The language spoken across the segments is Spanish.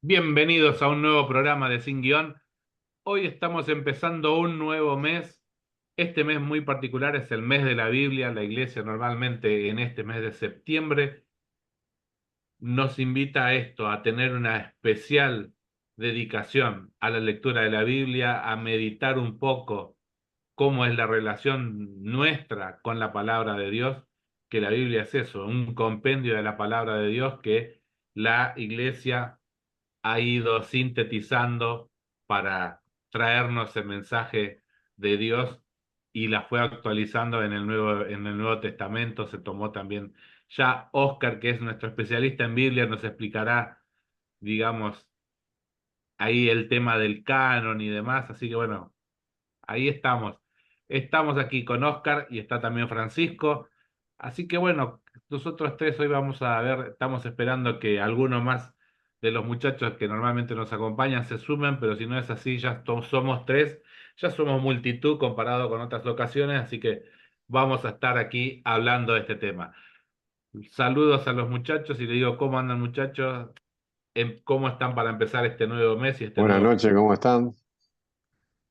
Bienvenidos a un nuevo programa de Sin Guión. Hoy estamos empezando un nuevo mes. Este mes muy particular es el mes de la Biblia. La iglesia normalmente en este mes de septiembre nos invita a esto, a tener una especial dedicación a la lectura de la Biblia, a meditar un poco cómo es la relación nuestra con la palabra de Dios, que la Biblia es eso, un compendio de la palabra de Dios que la iglesia ha ido sintetizando para traernos el mensaje de Dios y la fue actualizando en el Nuevo Testamento. Se tomó también ya Oscar, que es nuestro especialista en Biblia, nos explicará, digamos, ahí el tema del canon y demás. Así que bueno, ahí estamos. Estamos aquí con Oscar y está también Francisco. Así que bueno, nosotros tres hoy vamos a ver, estamos esperando que alguno más de los muchachos que normalmente nos acompañan se sumen, pero si no es así, somos tres, ya somos multitud comparado con otras ocasiones, así que vamos a estar aquí hablando de este tema. Saludos a los muchachos y le digo, ¿cómo andan muchachos? ¿Cómo están para empezar este nuevo mes y este Buenas nuevo... noches, ¿cómo están?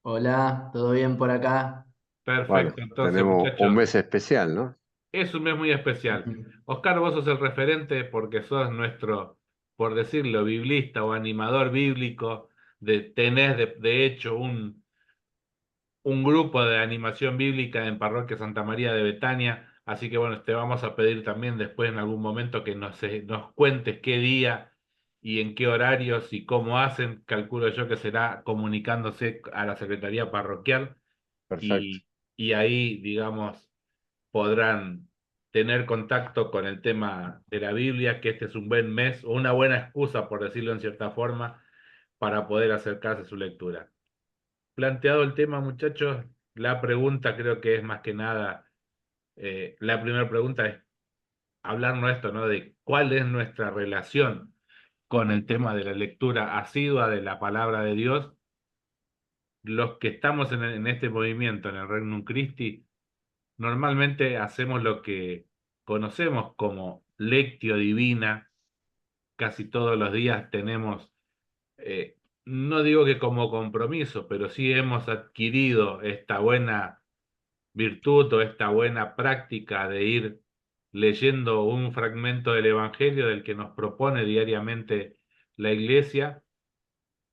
Hola, ¿todo bien por acá? Bueno, Perfecto, entonces tenemos un muchachos. mes especial, ¿no? Es un mes muy especial. Oscar, vos sos el referente porque sos nuestro, por decirlo, biblista o animador bíblico. Tenés de hecho un grupo de animación bíblica en Parroquia Santa María de Betania. Así que bueno, te vamos a pedir también después en algún momento que nos cuentes qué día y en qué horarios y cómo hacen. Calculo yo que será comunicándose a la Secretaría Parroquial Perfecto. y, y ahí, digamos, podrán tener contacto con el tema de la Biblia, que este es un buen mes o una buena excusa, por decirlo en cierta forma, para poder acercarse a su lectura. Planteado el tema, muchachos, la pregunta creo que es más que nada, la primera pregunta es hablarnos esto, ¿no? De cuál es nuestra relación con el tema de la lectura asidua de la palabra de Dios. Los que estamos en este movimiento, en el Regnum Christi, normalmente hacemos lo que conocemos como lectio divina. Casi todos los días tenemos, no digo que como compromiso, pero sí hemos adquirido esta buena virtud o esta buena práctica de ir leyendo un fragmento del Evangelio del que nos propone diariamente la Iglesia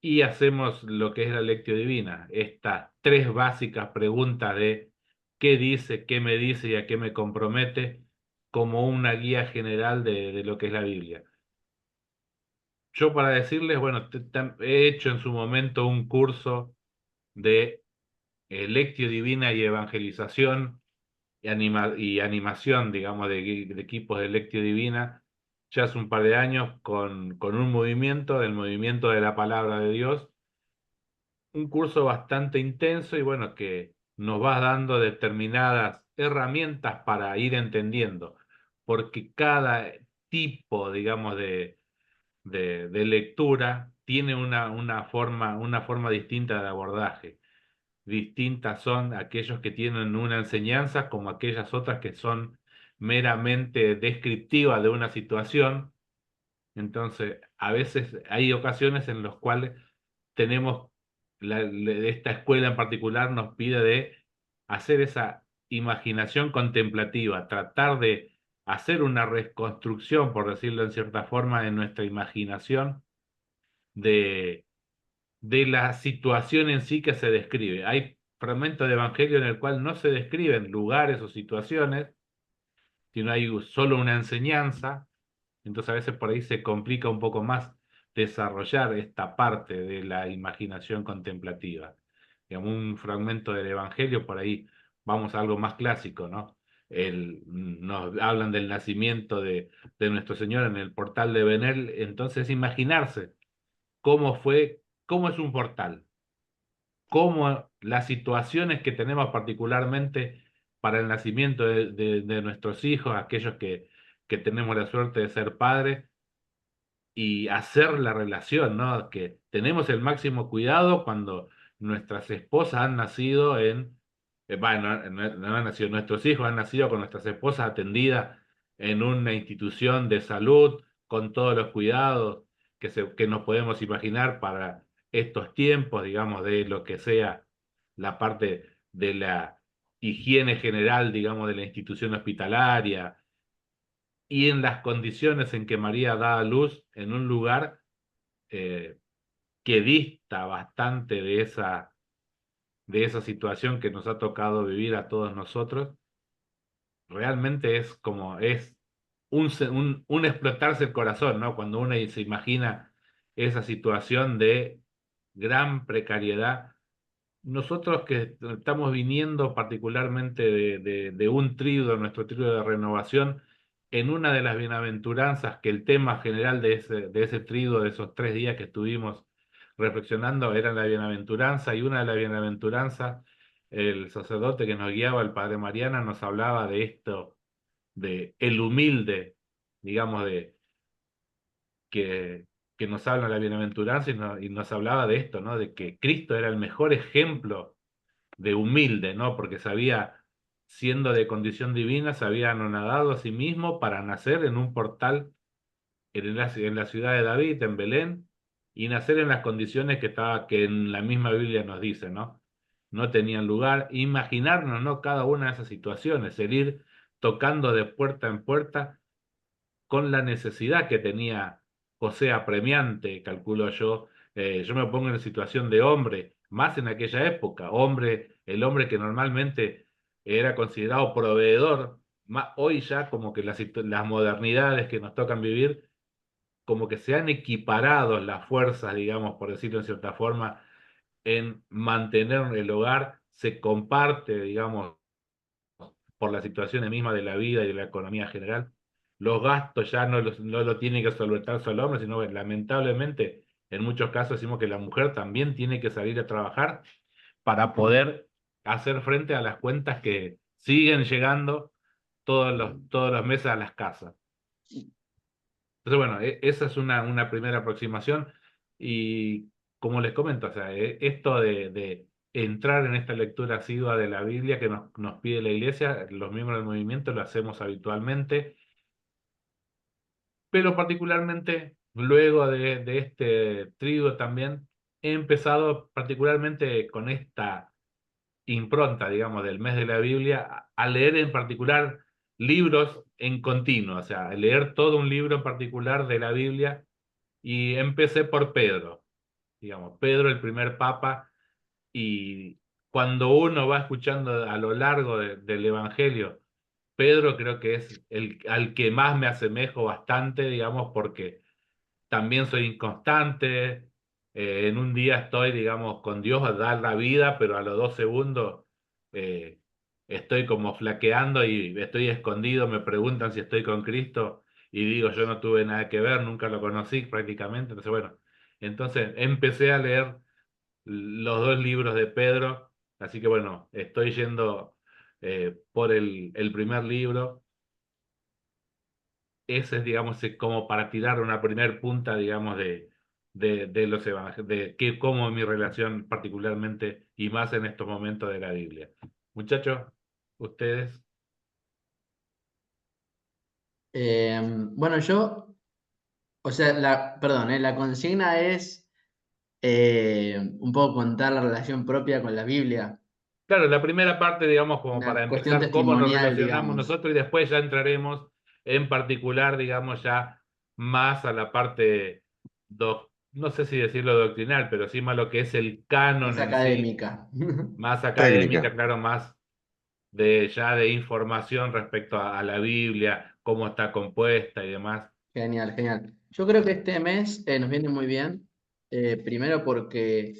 y hacemos lo que es la lectio divina, estas tres básicas preguntas de qué dice, qué me dice y a qué me compromete, como una guía general de lo que es la Biblia. Yo para decirles, bueno, he hecho en su momento un curso de lectio divina y evangelización y animación, digamos, de equipos de lectio divina, ya hace un par de años con un movimiento, del movimiento de la palabra de Dios, un curso bastante intenso y bueno, que nos va dando determinadas herramientas para ir entendiendo, porque cada tipo, digamos, de lectura tiene una forma distinta de abordaje. Distintas son aquellos que tienen una enseñanza como aquellas otras que son meramente descriptivas de una situación. Entonces, a veces hay ocasiones en las cuales tenemos, esta escuela en particular nos pide de hacer esa imaginación contemplativa, tratar de hacer una reconstrucción, por decirlo en cierta forma, de nuestra imaginación de, de la situación en sí que se describe. Hay fragmentos de Evangelio en el cual no se describen lugares o situaciones, sino hay solo una enseñanza. Entonces a veces por ahí se complica un poco más desarrollar esta parte de la imaginación contemplativa. Digamos, un fragmento del Evangelio, por ahí vamos a algo más clásico, ¿no? Nos hablan del nacimiento de nuestro Señor en el portal de Belén, entonces imaginarse cómo fue, cómo es un portal, cómo las situaciones que tenemos particularmente para el nacimiento de nuestros hijos, aquellos que tenemos la suerte de ser padres, y hacer la relación, ¿no? Que tenemos el máximo cuidado cuando nuestras esposas han nacido bueno, no han nacido, nuestros hijos han nacido con nuestras esposas atendidas en una institución de salud, con todos los cuidados. que nos podemos imaginar para estos tiempos, digamos, de lo que sea la parte de la higiene general, digamos, de la institución hospitalaria, y en las condiciones en que María da a luz en un lugar eh, que dista bastante de esa situación que nos ha tocado vivir a todos nosotros. Realmente es como, es un explotarse el corazón, ¿no? Cuando uno se imagina esa situación de gran precariedad. Nosotros que estamos viniendo particularmente de un tríodo, nuestro tríodo de renovación, en una de las bienaventuranzas, que el tema general de ese tríodo, de esos 3 días que estuvimos reflexionando, era la bienaventuranza, y una de las bienaventuranzas, el sacerdote que nos guiaba, el padre Mariana, nos hablaba de esto, de el humilde, digamos, que, que nos habla la bienaventuranza, y nos hablaba de esto, ¿no? De que Cristo era el mejor ejemplo de humilde, ¿no? Porque sabía, siendo de condición divina, se había anonadado a sí mismo para nacer en un portal en la ciudad de David, en Belén, y nacer en las condiciones que en la misma Biblia nos dice, ¿no? No tenían lugar. Imaginarnos, ¿no? Cada una de esas situaciones, el ir tocando de puerta en puerta con la necesidad que tenía José apremiante, calculo yo. Yo me pongo en la situación de hombre, más en aquella época, hombre, el hombre que normalmente era considerado proveedor, hoy ya como que las modernidades que nos tocan vivir, como que se han equiparado las fuerzas, digamos, por decirlo en cierta forma, en mantener el hogar, se comparte, digamos, por las situaciones mismas de la vida y de la economía general. Los gastos ya no lo tiene que solventar solo el hombre, sino que lamentablemente en muchos casos decimos que la mujer también tiene que salir a trabajar para poder hacer frente a las cuentas que siguen llegando todos los meses a las casas. Entonces, bueno, esa es una primera aproximación, y como les comento, o sea, esto de entrar en esta lectura asidua de la Biblia que nos pide la Iglesia, los miembros del movimiento lo hacemos habitualmente, pero particularmente luego de este trío también he empezado particularmente con esta impronta, digamos, del mes de la Biblia, a leer en particular libros en continuo, o sea, leer todo un libro en particular de la Biblia, y empecé por Pedro, digamos, Pedro el primer papa, y cuando uno va escuchando a lo largo del Evangelio, Pedro creo que es al que más me asemejo bastante, digamos, porque también soy inconstante. En un día estoy, digamos, con Dios a dar la vida, pero a los 2 segundos eh, estoy como flaqueando y estoy escondido. Me preguntan si estoy con Cristo y digo, yo no tuve nada que ver, nunca lo conocí prácticamente. Entonces, bueno, entonces empecé a leer los 2 libros de Pedro, así que bueno, estoy yendo por el primer libro. Ese es, digamos, como para tirar una primer punta, digamos, de los evangelios, cómo es mi relación particularmente y más en estos momentos de la Biblia. Muchachos, ustedes. Bueno, yo, o sea, perdón, la consigna es un poco contar la relación propia con la Biblia, Claro, la primera parte, digamos, como para una cuestión empezar, cómo nos testimonial, relacionamos digamos. nosotros, y después ya entraremos en particular, digamos, ya más a la parte, no sé si decirlo doctrinal, pero sí más lo que es el canon Más en sí, académica. más académica, Técnica. claro, más ya de información respecto a la Biblia, cómo está compuesta y demás. Genial, genial. Yo creo que este mes nos viene muy bien. Primero porque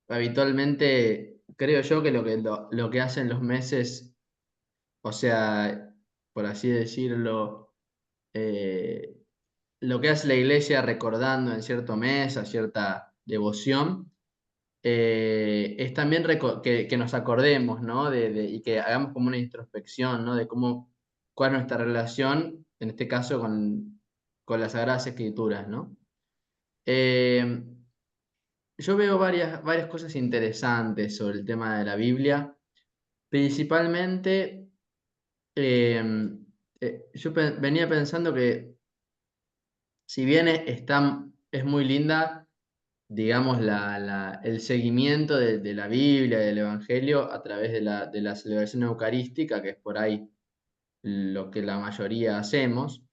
habitualmente creo yo que lo que hacen los meses, o sea, por así decirlo, eh, lo que hace la iglesia recordando en cierto mes a cierta devoción, es también que nos acordemos, ¿no? Y que hagamos como una introspección, ¿no? De cuál es nuestra relación, en este caso, con las Sagradas Escrituras, ¿no? Eh, yo veo varias cosas interesantes sobre el tema de la Biblia, principalmente, eh, venía pensando que si bien es muy linda, digamos, el seguimiento de la Biblia, del Evangelio, a través de la celebración eucarística, que es por ahí lo que la mayoría hacemos.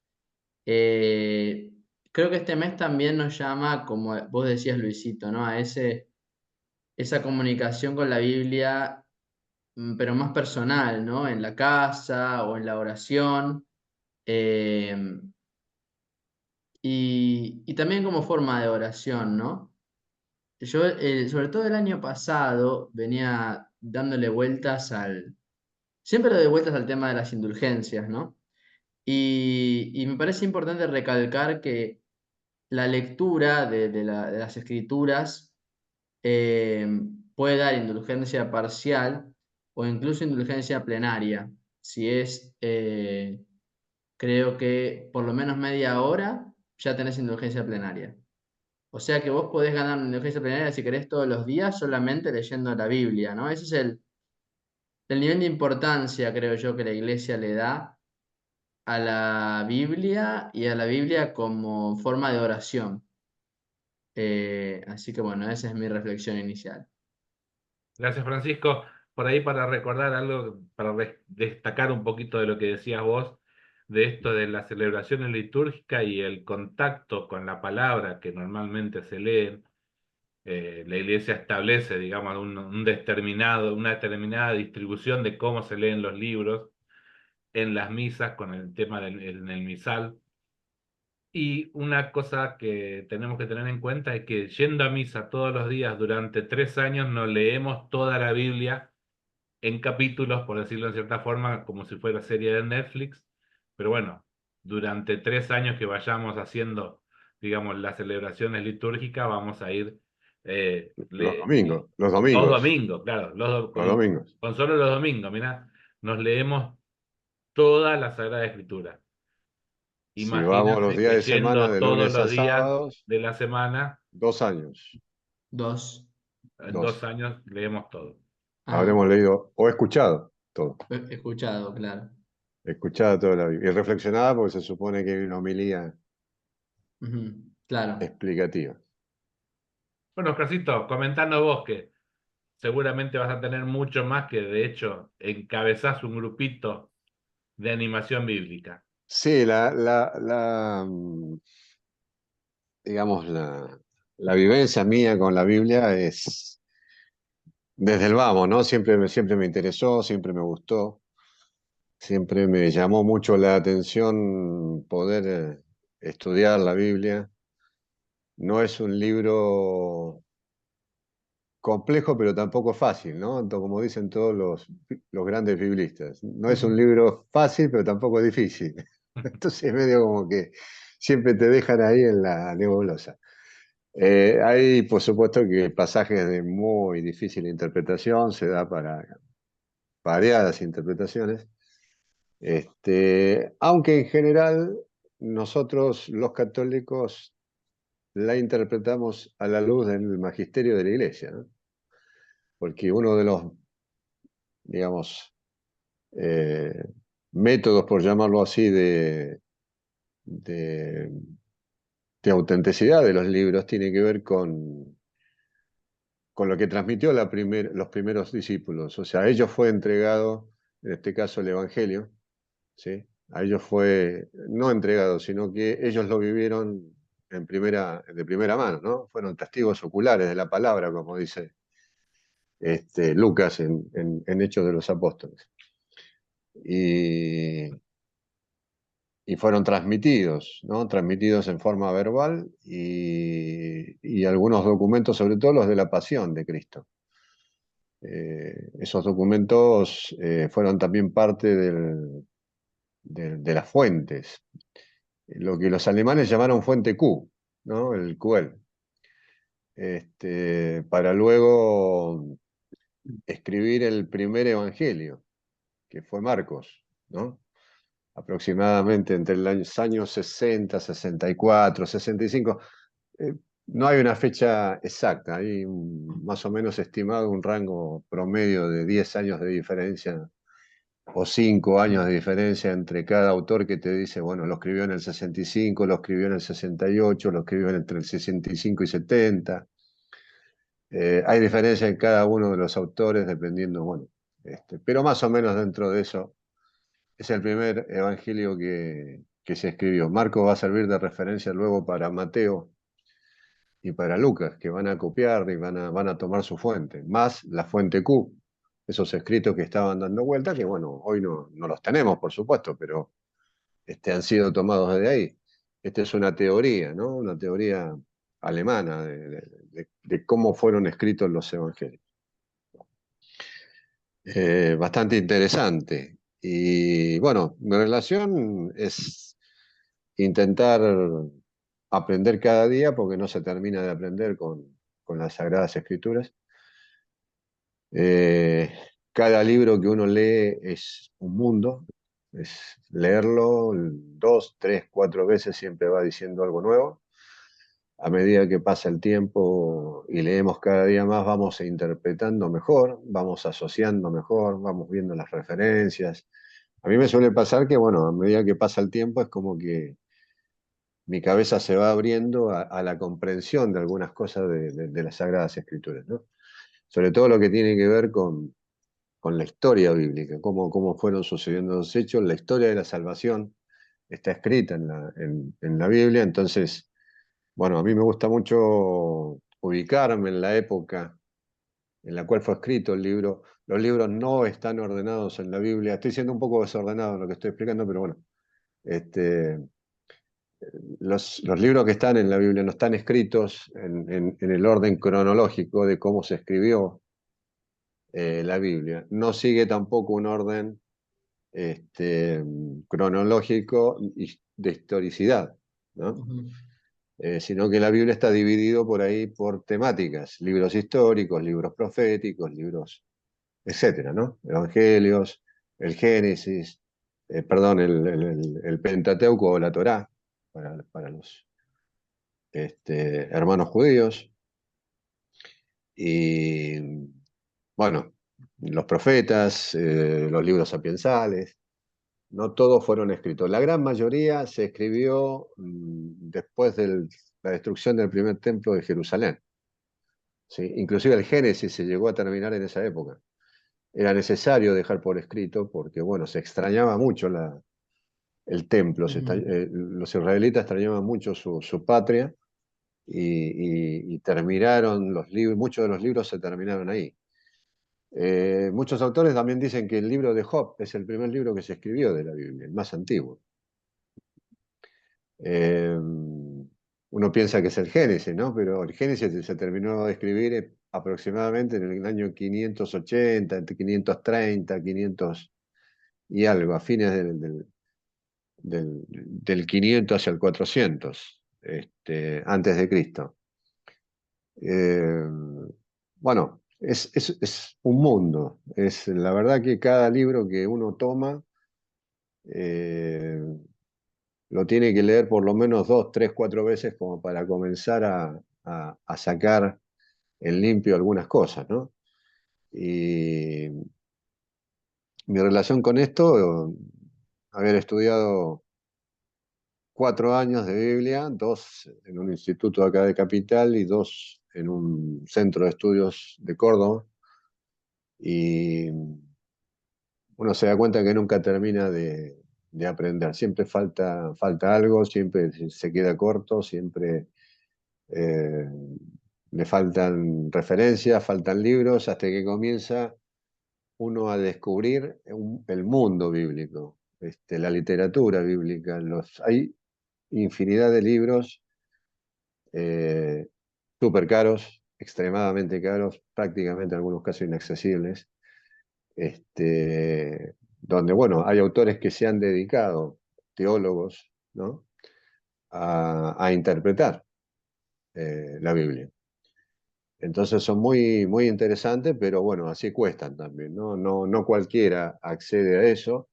Eh, Creo que este mes también nos llama, como vos decías, Luisito, ¿no? A esa comunicación con la Biblia, pero más personal, ¿no? En la casa o en la oración. eh, y también como forma de oración, ¿no? Yo, sobre todo el año pasado, venía dándole vueltas siempre le doy vueltas al tema de las indulgencias, ¿no? Y me parece importante recalcar que la lectura de las escrituras eh, puede dar indulgencia parcial o incluso indulgencia plenaria. Si es, creo que por lo menos media hora ya tenés indulgencia plenaria. O sea que vos podés ganar una indulgencia plenaria si querés todos los días solamente leyendo la Biblia, ¿no? Ese es el nivel de importancia, creo yo, que la iglesia le da a la Biblia y a la Biblia como forma de oración. Así que bueno, esa es mi reflexión inicial. Gracias, Francisco. Por ahí para recordar algo, para destacar un poquito de lo que decías vos, de esto de las celebraciones litúrgicas y el contacto con la palabra que normalmente se leen. La iglesia establece, digamos, una determinada distribución de cómo se leen los libros en las misas con el tema en el misal. Y una cosa que tenemos que tener en cuenta es que yendo a misa todos los días durante 3 años no leemos toda la Biblia en capítulos, por decirlo en cierta forma, como si fuera serie de Netflix. Pero bueno, durante 3 años que vayamos haciendo, digamos, las celebraciones litúrgicas, vamos a ir Los domingos, los los domingos, domingos, claro, los domingos. con solo los domingos, mirá, nos leemos toda la Sagrada Escritura. Si vamos los Imagínense días que de semana, yendo de todos lunes a los días sábados, de la semana, 2 años. en Dos. 2 años leemos todo. Ajá. Habremos leído o escuchado todo. He escuchado, claro. Escuchada toda la Biblia. Y reflexionada porque se supone que hay una homilía Ujú, claro. explicativa. Bueno, Oscarcito, comentando vos que seguramente vas a tener mucho más que de hecho encabezás un grupito de animación bíblica. Sí, digamos, la vivencia mía con la Biblia es desde el vamos, ¿no? Siempre me interesó, siempre me gustó, siempre me llamó mucho la atención poder estudiar la Biblia. No es un libro complejo, pero tampoco fácil, ¿no? Como dicen todos los grandes biblistas. No es un libro fácil, pero tampoco difícil. Entonces, medio como que siempre te dejan ahí en la nebulosa. Hay, por supuesto, que pasajes de muy difícil interpretación, se da para variadas interpretaciones. Aunque en general nosotros, los católicos, la interpretamos a la luz del magisterio de la Iglesia, ¿no? Porque uno de los, digamos, eh, métodos, por llamarlo así, de, de autenticidad de los libros tiene que ver con lo que transmitió los primeros discípulos. O sea, a ellos fue entregado, en este caso, el Evangelio, ¿sí? A ellos fue no entregado, sino que ellos lo vivieron de primera mano, ¿no? Fueron testigos oculares de la palabra, como dice Lucas en Hechos de los Apóstoles. Y, y fueron transmitidos, ¿no? Transmitidos en forma verbal y algunos documentos, sobre todo los de la pasión de Cristo. Esos documentos fueron también parte de las fuentes, lo que los alemanes llamaron fuente Q, ¿no? El QL, para luego escribir el primer evangelio, que fue Marcos, ¿no? Aproximadamente entre los años 60, 64, 65. Eh, no hay una fecha exacta, hay más o menos estimado un rango promedio de 10 años de diferencia o 5 años de diferencia entre cada autor que te dice, bueno, lo escribió en el 65, lo escribió en el 68, lo escribió entre el 65 y 70. Hay diferencia en cada uno de los autores dependiendo, bueno, pero más o menos dentro de eso es el primer evangelio que se escribió. Marcos va a servir de referencia luego para Mateo y para Lucas, que van a copiar y van a tomar su fuente, más la fuente Q, esos escritos que estaban dando vuelta, que bueno, hoy no los tenemos, por supuesto, pero han sido tomados de ahí. Esta es una teoría, ¿no? Una teoría alemana de cómo fueron escritos los evangelios. Bastante interesante. Y bueno, mi relación es intentar aprender cada día, porque no se termina de aprender con las Sagradas Escrituras. Eh, Cada libro que uno lee es un mundo, es leerlo 2, 3, 4 veces, siempre va diciendo algo nuevo. A medida que pasa el tiempo y leemos cada día más, vamos interpretando mejor, vamos asociando mejor, vamos viendo las referencias. A mí me suele pasar que, bueno, a medida que pasa el tiempo es como que mi cabeza se va abriendo a la comprensión de algunas cosas de las Sagradas Escrituras, ¿no? Sobre todo lo que tiene que ver con la historia bíblica, cómo fueron sucediendo los hechos. La historia de la salvación está escrita en la Biblia, entonces, bueno, a mí me gusta mucho ubicarme en la época en la cual fue escrito el libro. Los libros no están ordenados en la Biblia. Estoy siendo un poco desordenado en lo que estoy explicando, pero bueno, este, los libros que están en la Biblia no están escritos en el orden cronológico de cómo se escribió la Biblia. No sigue tampoco un orden cronológico y de historicidad, ¿no? Sino que la Biblia está dividido por ahí por temáticas, libros históricos, libros proféticos, libros, etcétera, ¿no? Evangelios, el Génesis, perdón, el Pentateuco o la Torá, para los hermanos judíos, y bueno, los profetas, los libros sapiensales. No todos fueron escritos. La gran mayoría se escribió después de la destrucción del primer templo de Jerusalén. ¿Sí? Inclusive el Génesis se llegó a terminar en esa época. Era necesario dejar por escrito porque, bueno, se extrañaba mucho el templo. Los israelitas extrañaban mucho su patria y terminaron los libros, muchos de los libros se terminaron ahí. Muchos autores también dicen que el libro de Job es el primer libro que se escribió de la Biblia, el más antiguo. Uno piensa que es el Génesis, ¿no? Pero el Génesis se terminó de escribir aproximadamente en el año 580, entre 530, 500 y algo, a fines del 500 hacia el 400, antes de Cristo. Bueno, es un mundo. Es la verdad que cada libro que uno toma lo tiene que leer por lo menos 2, 3, 4 veces como para comenzar a sacar en limpio algunas cosas, ¿no? Y mi relación con esto, haber estudiado 4 años de Biblia, 2 en un instituto acá de Capital y 2 en un centro de estudios de Córdoba, y uno se da cuenta que nunca termina de aprender, siempre falta algo, siempre se queda corto, siempre eh, le faltan referencias, faltan libros, hasta que comienza uno a descubrir el mundo bíblico, la literatura bíblica. Hay infinidad de libros eh, súper caros, extremadamente caros, prácticamente en algunos casos inaccesibles, donde, bueno, hay autores que se han dedicado, teólogos, ¿no? a interpretar la Biblia. Entonces son muy, muy interesantes, pero bueno, así cuestan también, ¿no? No cualquiera accede a eso,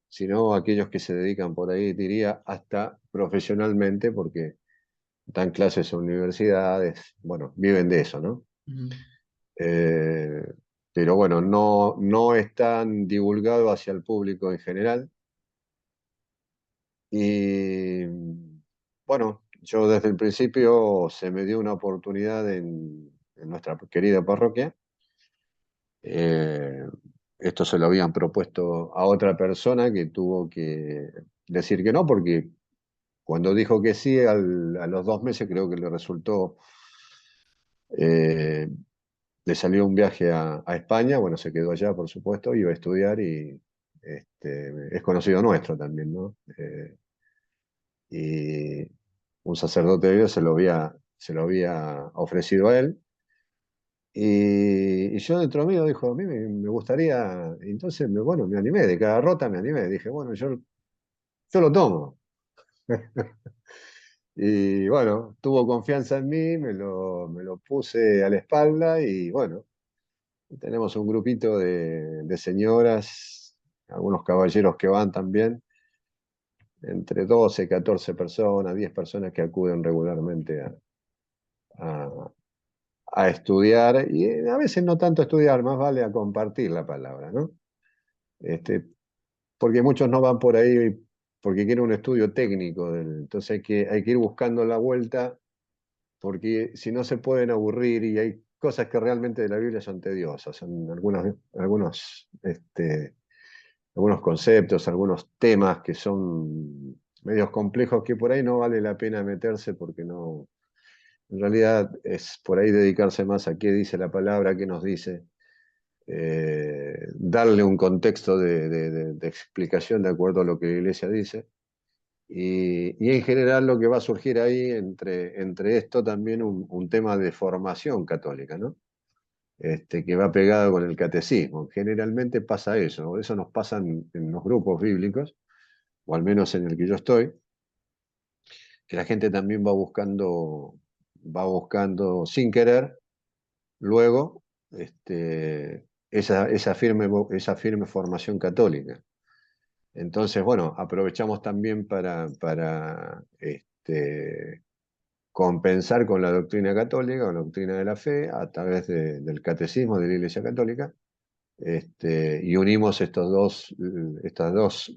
sino aquellos que se dedican por ahí, diría, hasta profesionalmente, porque dan clases en universidades, bueno, viven de eso, ¿no? Ujú. Eh, pero bueno, no es tan divulgado hacia el público en general. Y bueno, yo desde el principio se me dio una oportunidad en nuestra querida parroquia. Eh, Esto se lo habían propuesto a otra persona que tuvo que decir que no, porque cuando dijo que sí, a los 2 meses creo que le resultó, eh, le salió un viaje a España, bueno, se quedó allá, por supuesto, iba a estudiar y es conocido nuestro también, ¿no? Y un sacerdote de Dios se lo había ofrecido a él. Y yo dentro mío dijo, a mí me gustaría, entonces, bueno, me animé, de cada rota me animé, dije, bueno, yo lo tomo. Y bueno, tuvo confianza en mí, me lo puse a la espalda y bueno, tenemos un grupito de señoras, algunos caballeros que van también, entre 12 14 personas, 10 personas que acuden regularmente a, a estudiar, y a veces no tanto a estudiar, más vale a compartir la palabra, ¿no? Este, Porque muchos no van por ahí porque quieren un estudio técnico, entonces hay que ir buscando la vuelta, porque si no se pueden aburrir y hay cosas que realmente de la Biblia son tediosas, son algunos conceptos, algunos temas que son medios complejos que por ahí no vale la pena meterse porque no, en realidad es por ahí dedicarse más a qué dice la palabra, qué nos dice, darle un contexto de explicación de acuerdo a lo que la iglesia dice. Y en general lo que va a surgir ahí entre esto también un tema de formación católica, ¿no? Que va pegado con el catecismo. Generalmente pasa eso nos pasa en los grupos bíblicos, o al menos en el que yo estoy, que la gente también va buscando sin querer, luego, esa firme formación católica. Entonces, bueno, aprovechamos también para compensar con la doctrina católica, con la doctrina de la fe, a través del catecismo de la Iglesia Católica, y unimos estos dos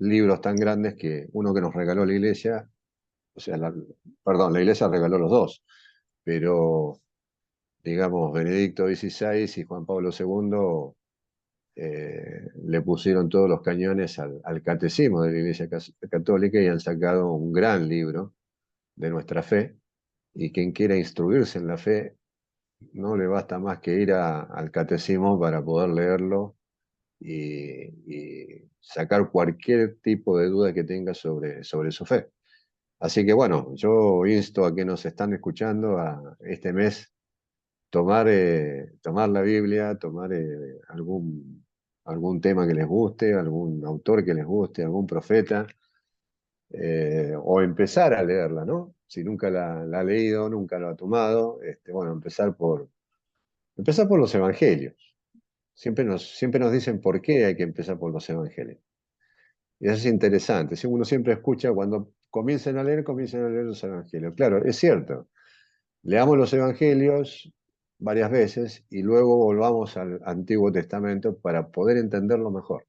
libros tan grandes, que uno que nos regaló la Iglesia, o sea, perdón, la Iglesia regaló los dos, pero digamos, Benedicto XVI y Juan Pablo II le pusieron todos los cañones al catecismo de la Iglesia Católica y han sacado un gran libro de nuestra fe. Y quien quiera instruirse en la fe, no le basta más que ir al catecismo para poder leerlo y sacar cualquier tipo de duda que tenga sobre su fe. Así que bueno, yo insto a que nos están escuchando a este mes tomar la Biblia, tomar algún tema que les guste, algún autor que les guste, algún profeta, o empezar a leerla, ¿no? Si nunca la ha leído, nunca lo ha tomado, bueno, empezar por los evangelios. Siempre nos dicen por qué hay que empezar por los evangelios. Y eso es interesante. Si uno siempre escucha cuando comiencen a leer los evangelios. Claro, es cierto. Leamos los evangelios varias veces y luego volvamos al Antiguo Testamento para poder entenderlo mejor.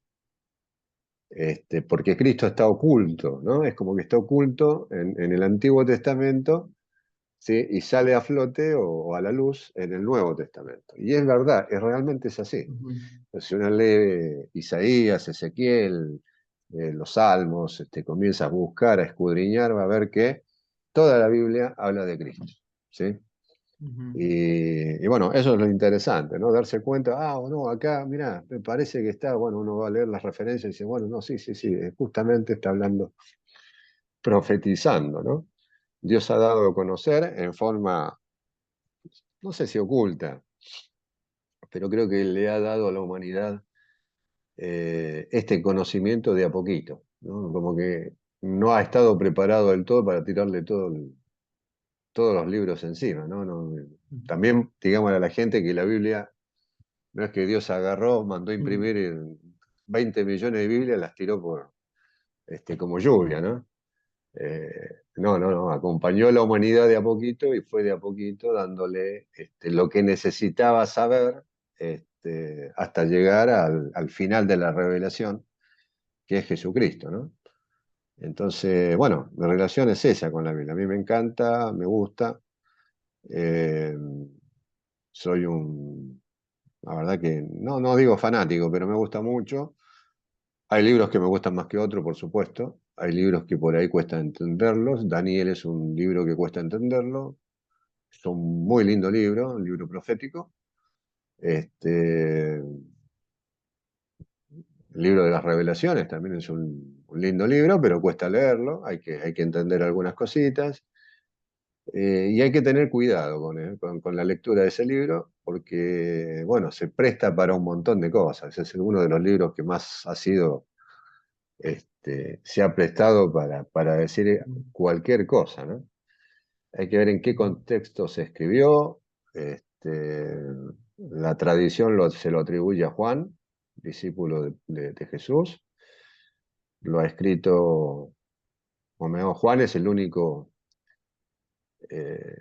Porque Cristo está oculto, ¿no? Es como que está oculto en el Antiguo Testamento, ¿sí? Y sale a flote o a la luz en el Nuevo Testamento. Y es verdad, realmente es así. Ujú. Si uno lee Isaías, Ezequiel, los Salmos, comienza a buscar, a escudriñar, va a ver que toda la Biblia habla de Cristo, ¿sí? Ujú. Y bueno, eso es lo interesante, ¿no? Darse cuenta, no, acá, mirá, me parece que está, bueno, uno va a leer las referencias y dice, bueno, no, sí, sí, sí, justamente está hablando, profetizando, ¿no? Dios ha dado a conocer en forma, no sé si oculta, pero creo que le ha dado a la humanidad este conocimiento de a poquito, ¿no? Como que no ha estado preparado del todo para tirarle todos los libros encima, ¿no? También, digamos a la gente que la Biblia no es que Dios agarró, mandó a Ujú. imprimir 20 millones de Biblias, las tiró como lluvia, ¿no? No, no, no, acompañó a la humanidad de a poquito y fue de a poquito dándole lo que necesitaba saber, hasta llegar al final de la revelación, que es Jesucristo, ¿no? Entonces, bueno, mi relación es esa con la Biblia. A mí me encanta, me gusta. eh, Soy la verdad que, no digo fanático, pero me gusta mucho. Hay libros que me gustan más que otros, por supuesto. Hay libros que por ahí cuesta entenderlos. Daniel es un libro que cuesta entenderlo. Es un muy lindo libro, un libro profético. El libro de las revelaciones también es un lindo libro, pero cuesta leerlo. Hay que entender algunas cositas. Y hay que tener cuidado con la lectura de ese libro, porque, bueno, se presta para un montón de cosas. Es uno de los libros que más ha sido, se ha prestado para decir cualquier cosa, ¿no? Hay que ver en qué contexto se escribió. La tradición se lo atribuye a Juan, discípulo de Jesús. Lo ha escrito, o mejor, Juan es el único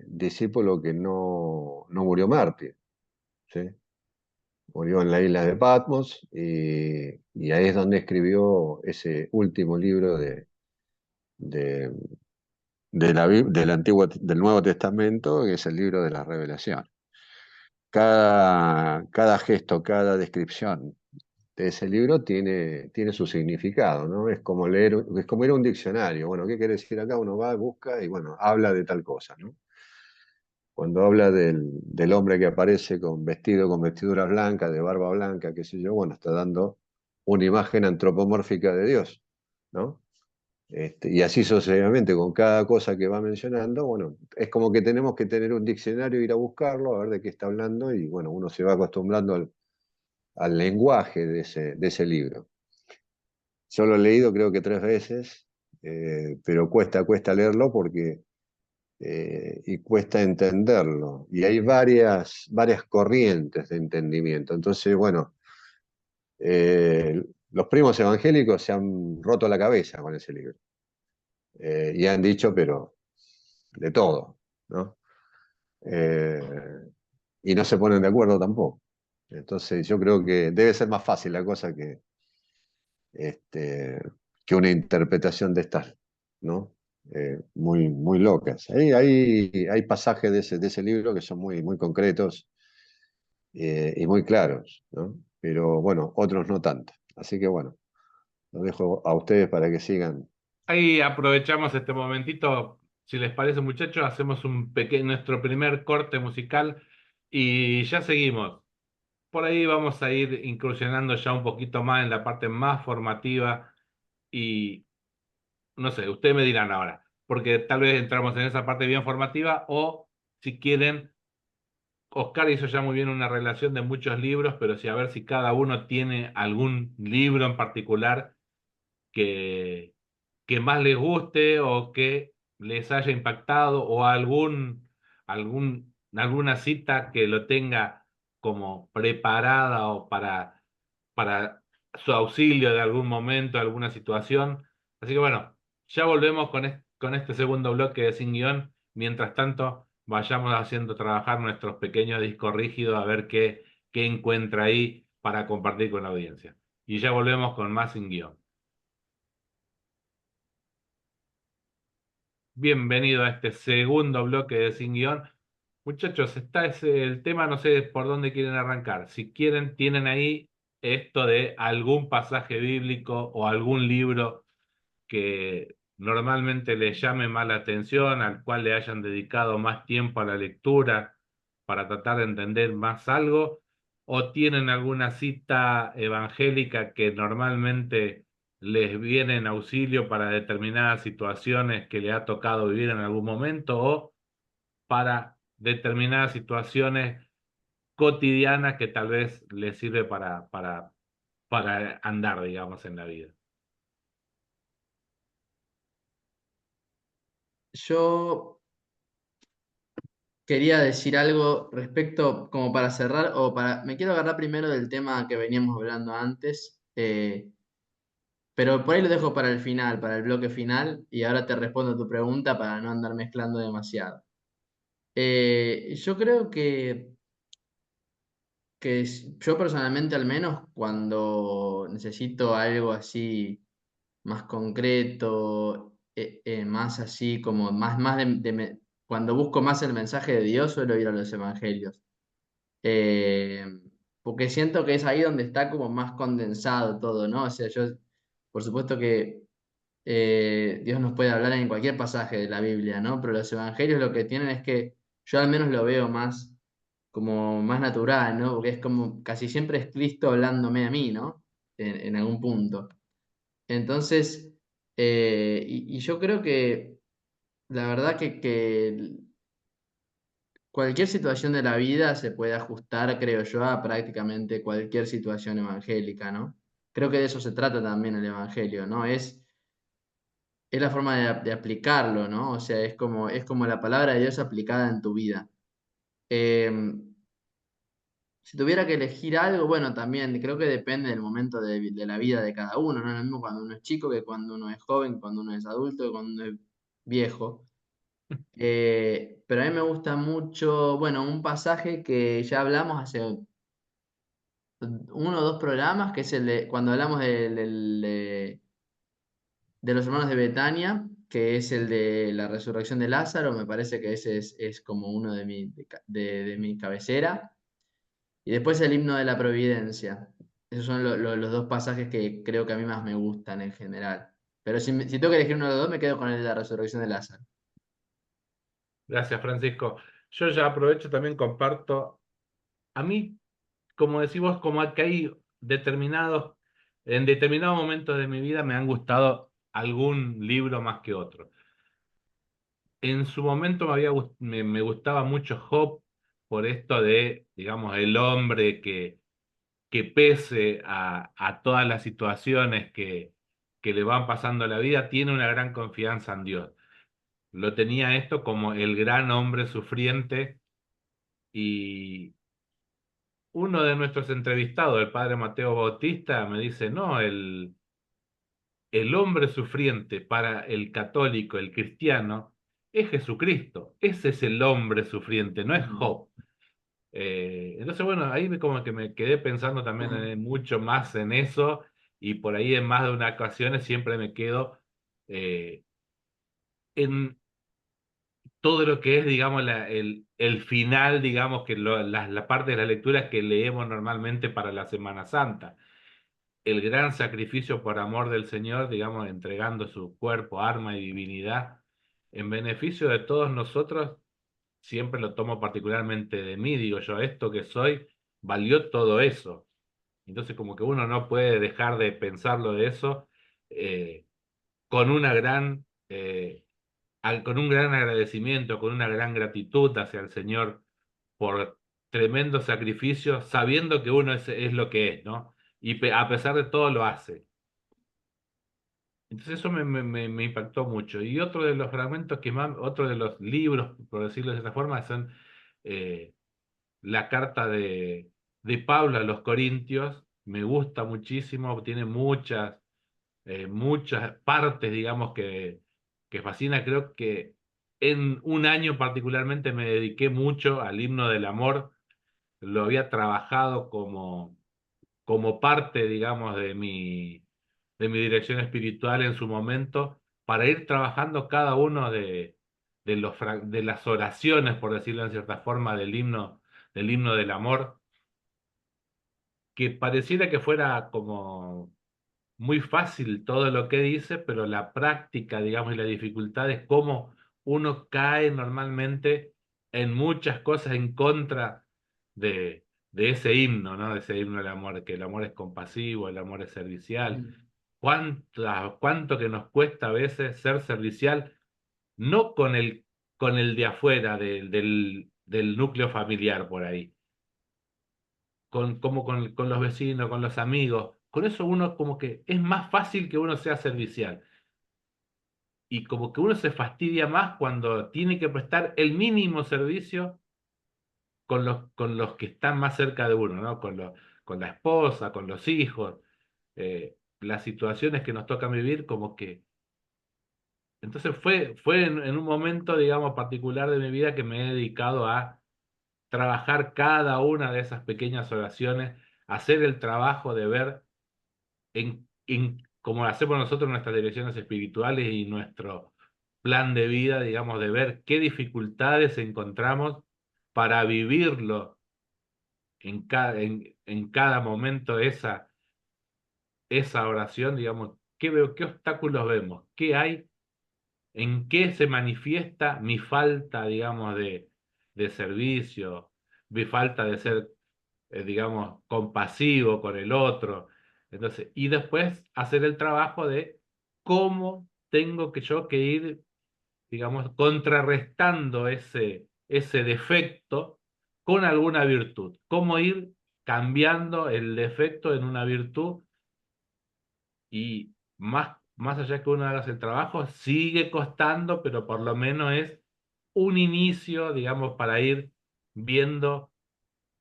discípulo que no murió mártir, ¿sí? Murió en la isla de Patmos y ahí es donde escribió ese último libro de, del Nuevo Testamento, que es el libro de la Revelación. Cada gesto, cada descripción de ese libro tiene su significado, ¿no? Es como ir a un diccionario. Bueno, ¿qué quiere decir acá? Uno va, busca y, bueno, habla de tal cosa, ¿no? Cuando habla del hombre que aparece con vestiduras blancas, de barba blanca, qué sé yo, bueno, está dando una imagen antropomórfica de Dios, ¿no? Y así sucesivamente, con cada cosa que va mencionando, bueno, es como que tenemos que tener un diccionario, ir a buscarlo, a ver de qué está hablando, y bueno, uno se va acostumbrando al lenguaje de ese libro. Yo lo he leído creo que 3 veces, pero cuesta leerlo porque y cuesta entenderlo. Y hay varias corrientes de entendimiento. Entonces, bueno, los primos evangélicos se han roto la cabeza con ese libro. Y han dicho, pero de todo, ¿no? Eh, y no se ponen de acuerdo tampoco. Entonces, yo creo que debe ser más fácil la cosa este, que una interpretación de estas, ¿no? Muy locas. Hay pasajes de ese libro que son muy concretos y muy claros, ¿no? Pero bueno, otros no tanto. Así que bueno, lo dejo a ustedes para que sigan. Ahí aprovechamos este momentito, si les parece, muchachos, hacemos nuestro primer corte musical y ya seguimos. Por ahí vamos a ir incursionando ya un poquito más en la parte más formativa y no sé, ustedes me dirán ahora, porque tal vez entramos en esa parte bien formativa o si quieren, Oscar hizo ya muy bien una relación de muchos libros, pero sí a ver si cada uno tiene algún libro en particular que, que más les guste o que les haya impactado o alguna cita que lo tenga como preparada o para su auxilio de algún momento, alguna situación. Así que bueno, ya volvemos con este segundo bloque de Sin Guión. Mientras tanto, vayamos haciendo trabajar nuestros pequeños discos rígidos a ver qué encuentra ahí para compartir con la audiencia. Y ya volvemos con más Sin Guión. Bienvenido a este segundo bloque de Sin Guión. Muchachos, está el tema, no sé por dónde quieren arrancar. Si quieren, tienen ahí esto de algún pasaje bíblico o algún libro que normalmente les llame más la atención, al cual le hayan dedicado más tiempo a la lectura para tratar de entender más algo, o tienen alguna cita evangélica que normalmente les viene en auxilio para determinadas situaciones que le ha tocado vivir en algún momento, o para determinadas situaciones cotidianas que tal vez les sirve para andar, digamos, en la vida. Yo quería decir algo respecto, como para cerrar, me quiero agarrar primero del tema que veníamos hablando antes, pero por ahí lo dejo para el final, para el bloque final, y ahora te respondo a tu pregunta para no andar mezclando demasiado. Yo creo que yo personalmente al menos cuando necesito algo así más concreto, más así como más cuando busco más el mensaje de Dios suelo ir a los evangelios. Eh, Porque siento que es ahí donde está como más condensado todo, ¿no? O sea, por supuesto que Dios nos puede hablar en cualquier pasaje de la Biblia, ¿no? Pero los evangelios lo que tienen es que yo al menos lo veo más como más natural, ¿no? Porque es como casi siempre es Cristo hablándome a mí, ¿no? En algún punto. Entonces, y yo creo que la verdad que cualquier situación de la vida se puede ajustar, creo yo, a prácticamente cualquier situación evangélica, ¿no? Creo que de eso se trata también el evangelio, ¿no? Es la forma de aplicarlo, ¿no? O sea, es como la palabra de Dios aplicada en tu vida. Si tuviera que elegir algo, bueno, también creo que depende del momento de la vida de cada uno, no es lo mismo cuando uno es chico que cuando uno es joven, cuando uno es adulto, que cuando uno es viejo. Pero a mí me gusta mucho, bueno, un pasaje que ya hablamos hace uno o dos programas, que es el de cuando hablamos de los hermanos de Betania, que es el de la resurrección de Lázaro, me parece que ese es como uno de mi cabecera. Y después el himno de la providencia. Esos son los dos pasajes que creo que a mí más me gustan en general. Pero si tengo que elegir uno de los dos, me quedo con el de la resurrección de Lázaro. Gracias, Francisco. Yo ya aprovecho, también comparto. A mí, como decís vos, como que hay en determinados momentos de mi vida me han gustado algún libro más que otro. En su momento me gustaba mucho Job por esto de, digamos, el hombre que pese a todas las situaciones que le van pasando a la vida, tiene una gran confianza en Dios. Lo tenía esto como el gran hombre sufriente, y uno de nuestros entrevistados, el padre Mateo Bautista, me dice, no, el hombre sufriente para el católico, el cristiano, es Jesucristo. Ese es el hombre sufriente, no es Ujú. Job. Entonces, bueno, ahí como que me quedé pensando también mucho más en eso, y por ahí en más de una ocasión siempre me quedo eh, en todo lo que es, digamos, el final, digamos, que la parte de las lecturas que leemos normalmente para la Semana Santa. El gran sacrificio por amor del Señor, digamos, entregando su cuerpo, alma y divinidad en beneficio de todos nosotros. Siempre lo tomo particularmente de mí, digo yo, esto que soy valió todo eso. Entonces, como que uno no puede dejar de pensarlo de eso, eh, con una gran, con un gran agradecimiento, con una gran gratitud hacia el Señor por tremendo sacrificio, sabiendo que uno es lo que es, ¿no? Y a pesar de todo lo hace. Entonces eso me impactó mucho. Y otro de los fragmentos otro de los libros, por decirlo de esa forma, son eh, la carta de Pablo a los Corintios. Me gusta muchísimo, tiene muchas partes, digamos, que fascina. Creo que en un año particularmente me dediqué mucho al himno del amor. Lo había trabajado como parte, digamos, de mi dirección espiritual en su momento, para ir trabajando cada uno de las oraciones, por decirlo en cierta forma, del himno del amor, que pareciera que fuera como muy fácil todo lo que dice, pero la práctica, digamos, y la dificultad es cómo uno cae normalmente en muchas cosas en contra de ese himno, ¿no? De ese himno del amor, que el amor es compasivo, el amor es servicial. Mm. Cuánto que nos cuesta a veces ser servicial, no con el de afuera, del núcleo familiar por ahí, como con los vecinos, con los amigos. Con eso uno como que es más fácil que uno sea servicial. Y como que uno se fastidia más cuando tiene que prestar el mínimo servicio con los que están más cerca de uno, ¿no? Con la esposa, con los hijos. Las situaciones que nos tocan vivir, como que. Entonces fue en un momento, digamos, particular de mi vida que me he dedicado a trabajar cada una de esas pequeñas oraciones, hacer el trabajo de ver como hacemos nosotros en nuestras direcciones espirituales y nuestro plan de vida, digamos, de ver qué dificultades encontramos para vivirlo en cada momento esa oración, digamos, qué obstáculos vemos, qué hay, en qué se manifiesta mi falta, digamos, de servicio, mi falta de ser, digamos, compasivo con el otro. Entonces, y después hacer el trabajo de cómo tengo que yo que ir, digamos, contrarrestando ese defecto con alguna virtud. Cómo ir cambiando el defecto en una virtud y más allá que uno haga el trabajo, sigue costando, pero por lo menos es un inicio, digamos, para ir viendo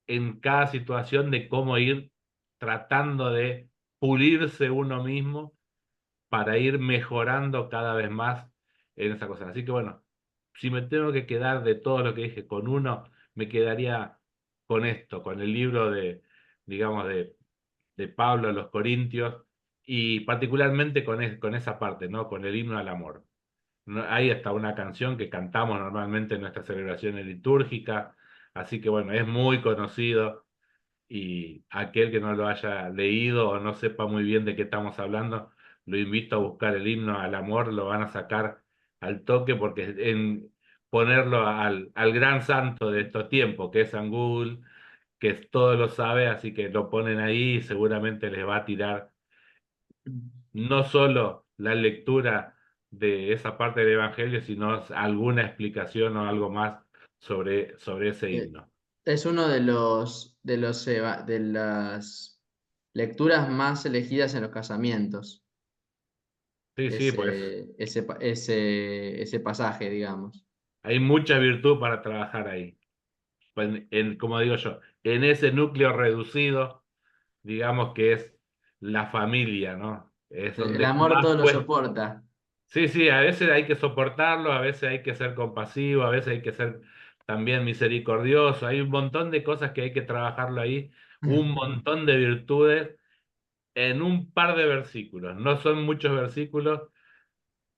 en cada situación de cómo ir tratando de pulirse uno mismo para ir mejorando cada vez más en esa cosa. Así que bueno, si me tengo que quedar de todo lo que dije con uno, me quedaría con esto, con el libro digamos, de Pablo a los Corintios y particularmente con esa parte, ¿no? Con el himno al amor. Hay hasta una canción que cantamos normalmente en nuestras celebraciones litúrgicas, así que bueno, es muy conocido y aquel que no lo haya leído o no sepa muy bien de qué estamos hablando, lo invito a buscar el himno al amor, lo van a sacar al toque porque en ponerlo al gran santo de estos tiempos, que es San Google, que todo lo sabe, así que lo ponen ahí y seguramente les va a tirar no solo la lectura de esa parte del Evangelio, sino alguna explicación o algo más sobre ese Eh, himno. Es uno de las lecturas más elegidas en los casamientos, Sí, sí, pues ese pasaje, digamos. hay mucha virtud para trabajar ahí. Como digo yo, en ese núcleo reducido, digamos que es la familia, ¿no? Es El donde amor más todo lo cuesta. soporta. Sí, sí, a veces hay que soportarlo, a veces hay que ser compasivo, a veces hay que ser también misericordioso. Hay un montón de cosas que hay que trabajarlo ahí, un montón de virtudes en un par de versículos. No son muchos versículos,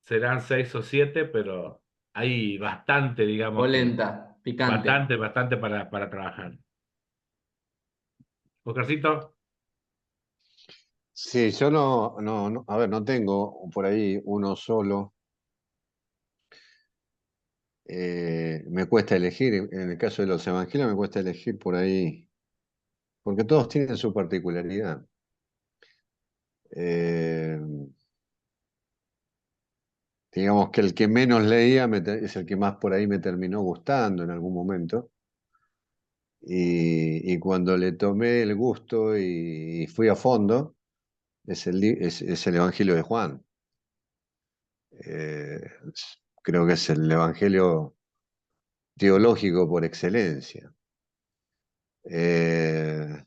serán 6 o 7, pero hay bastante, digamos que, Polenta, picante. bastante para trabajar. Oscarcito, Sí, yo a ver, no tengo por ahí uno solo. Me cuesta elegir, en el caso de los evangelios me cuesta elegir por ahí, porque todos tienen su particularidad. Eh, digamos que el que menos leía es el que más por ahí me terminó gustando en algún momento. Y cuando le tomé el gusto y fui a fondo, es el Evangelio de Juan. Eh, creo que es el Evangelio teológico por excelencia. El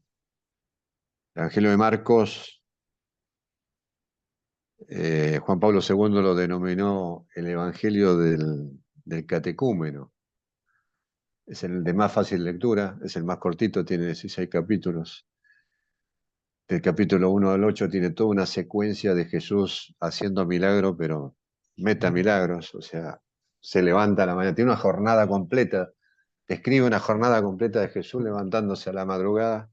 Evangelio de Marcos, Juan Pablo II lo denominó el Evangelio del catecúmeno. Es el de más fácil lectura, es el más cortito, tiene 16 capítulos. Del capítulo 1 al 8 tiene toda una secuencia de Jesús haciendo milagros, pero meta milagros, o sea, se levanta a la mañana, tiene una jornada completa, describe una jornada completa de Jesús levantándose a la madrugada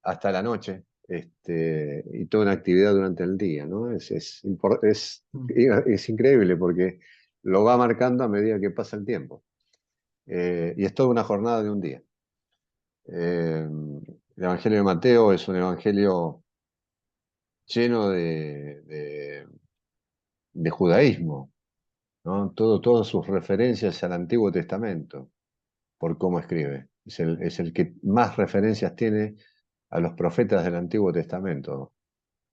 hasta la noche, y toda una actividad durante el día, ¿no? Es increíble porque lo va marcando a medida que pasa el tiempo. Y es toda una jornada de un día. El Evangelio de Mateo es un evangelio lleno de judaísmo, ¿no? Todas sus referencias al Antiguo Testamento, por cómo escribe. Es el que más referencias tiene a los profetas del Antiguo Testamento,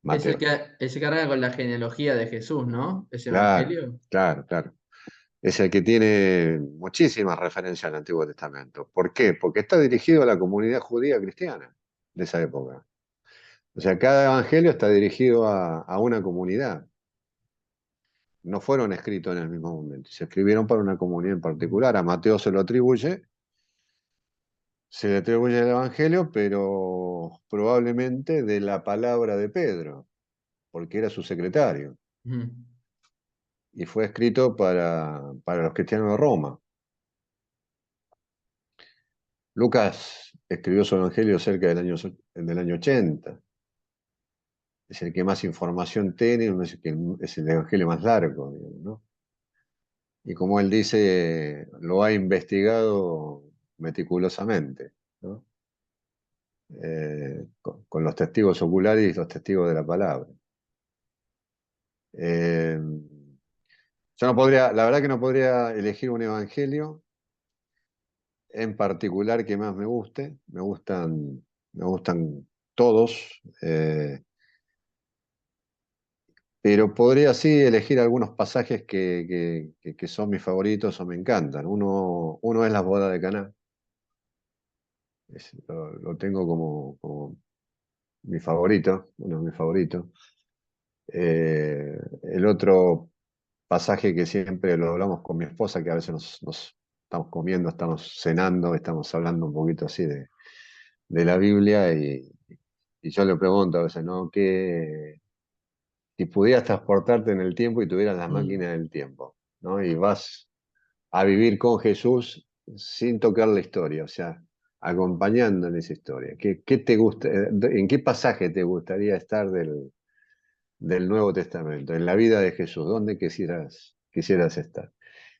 Es Mateo. el que carga con la genealogía de Jesús, ¿no? Ese Claro, evangelio. claro, claro. Es el que tiene muchísimas referencias al Antiguo Testamento. ¿Por qué? Porque está dirigido a la comunidad judía cristiana de esa época. O sea, cada evangelio está dirigido a una comunidad. No fueron escritos en el mismo momento. Se escribieron para una comunidad en particular. A Mateo se lo atribuye se le atribuye el Evangelio, pero probablemente de la palabra de Pedro, porque era su secretario, Ujú. y fue escrito para los cristianos de Roma. Lucas escribió su Evangelio cerca del año 80. Es el que más información tiene, es el Evangelio más largo, digamos, ¿no? Y como él dice, lo ha investigado meticulosamente, ¿no? Con los testigos oculares y los testigos de la palabra. Eh, yo no podría, la verdad que no podría elegir un evangelio en particular que más me guste. Me gustan todos, pero podría sí elegir algunos pasajes que son mis favoritos o me encantan. Uno es la boda de Caná. Lo tengo como mi favorito, uno de mis favoritos. El otro pasaje que siempre lo hablamos con mi esposa, que a veces nos estamos comiendo, estamos cenando, estamos hablando un poquito así de la Biblia y yo le pregunto a veces, ¿no? Si pudieras transportarte en el tiempo y tuvieras las Mm. máquinas del tiempo, ¿no? Y vas a vivir con Jesús sin tocar la historia, o sea, acompañando en esa historia. ¿Qué te gusta, en qué pasaje te gustaría estar del Nuevo Testamento, en la vida de Jesús? ¿Dónde quisieras estar?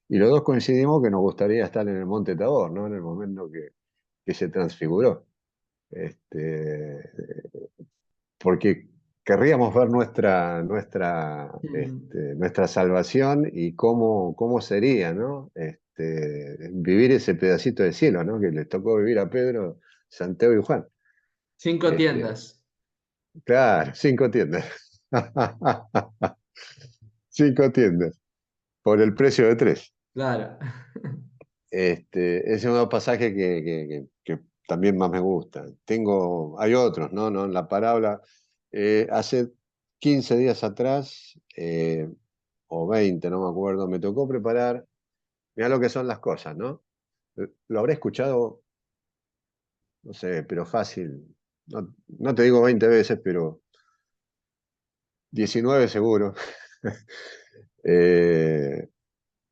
Y los dos coincidimos que nos gustaría estar en el Monte Tabor, ¿no? En el momento que se transfiguró. Este, porque querríamos ver Mm. nuestra salvación y cómo sería, ¿no? Vivir ese pedacito de cielo, ¿no? Que les tocó vivir a Pedro, Santiago y Juan. 5 Este, tiendas. claro, 5 tiendas. 5 tiendas, por el precio de 3. Claro. Ese es uno de los pasajes que también más me gusta. Hay otros, ¿no? ¿No? En la parábola, hace 15 días atrás, o 20, no me acuerdo, me tocó preparar, mirá lo que son las cosas, ¿no? Lo habré escuchado, no sé, pero fácil, no te digo 20 veces, pero 19 seguro. Eh,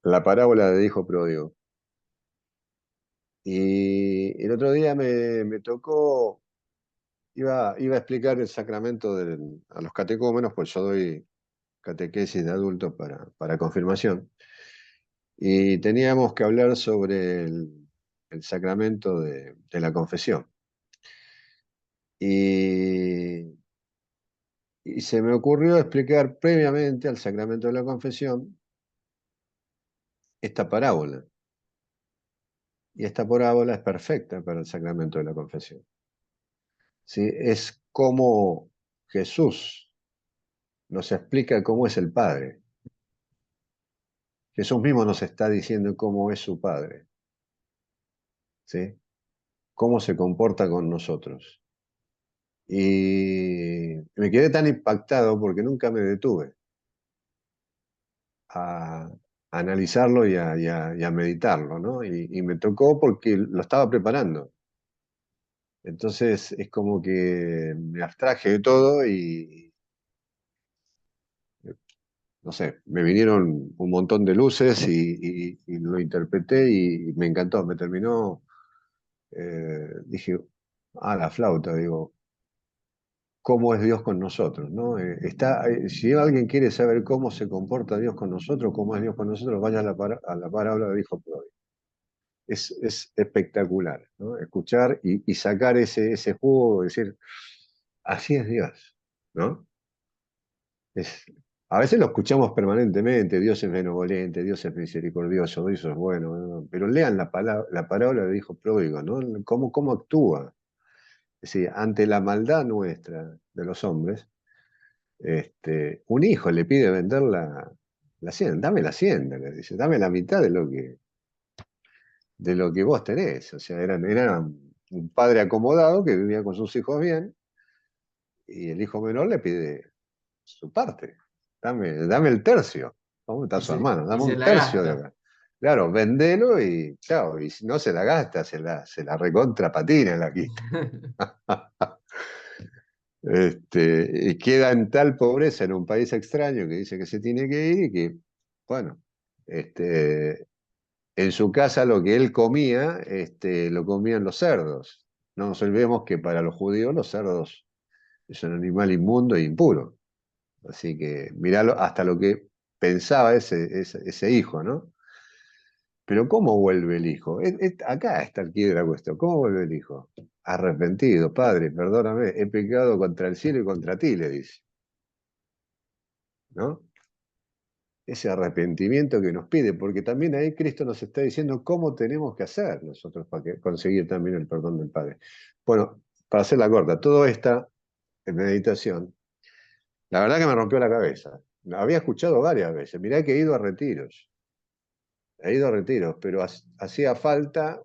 la parábola de hijo pródigo. Y el otro día me tocó. Iba a explicar el sacramento a los catecúmenos, pues yo doy catequesis de adultos para confirmación, y teníamos que hablar sobre el sacramento de la confesión. Y, y se me ocurrió explicar previamente al sacramento de la confesión esta parábola. Y esta parábola es perfecta para el sacramento de la confesión. ¿Sí? Es como Jesús nos explica cómo es el Padre. Jesús mismo nos está diciendo cómo es su Padre, ¿sí? Cómo se comporta con nosotros. Y me quedé tan impactado porque nunca me detuve a analizarlo y a meditarlo, ¿no? Y me tocó porque lo estaba preparando. Entonces es como que me abstraje de todo y, no sé, me vinieron un montón de luces y lo interpreté y me encantó, me terminó. Dije, la flauta, digo, ¿cómo es Dios con nosotros? ¿No? Si alguien quiere saber cómo se comporta Dios con nosotros, cómo es Dios con nosotros, vaya a la parábola de hijo pródigo. Es espectacular, ¿no? Escuchar y sacar ese jugo, decir, así es Dios, ¿no? Es, a veces lo escuchamos permanentemente, Dios es benevolente, Dios es misericordioso, Dios es bueno, ¿no? Pero lean la parábola de hijo pródigo, ¿no? Cómo actúa. Es decir, ante la maldad nuestra de los hombres, un hijo le pide vender la hacienda, dame la hacienda, le dice, dame la mitad de lo que vos tenés. O sea, era un padre acomodado que vivía con sus hijos bien, y el hijo menor le pide su parte, dame el tercio. ¿Cómo está Y su se, hermano? y Dame se un la tercio de gasta. acá. Claro, vendelo y chao, y si no se la gasta, se la recontra patina la quita. Y queda en tal pobreza en un país extraño que dice que se tiene que ir y que, bueno, en su casa lo que él comía, lo comían los cerdos. No nos olvidemos que para los judíos los cerdos es un animal inmundo e impuro. Así que miralo hasta lo que pensaba ese hijo, ¿no? Pero ¿cómo vuelve el hijo? Acá está el quid de la cuestión. ¿Cómo vuelve el hijo? Arrepentido, padre, perdóname, he pecado contra el cielo y contra ti, le dice, ¿no? Ese arrepentimiento que nos pide, porque también ahí Cristo nos está diciendo cómo tenemos que hacer nosotros para conseguir también el perdón del Padre. Bueno, para hacerla corta, toda esta meditación, la verdad que me rompió la cabeza. La había escuchado varias veces. Mirá que he ido a retiros, pero hacía falta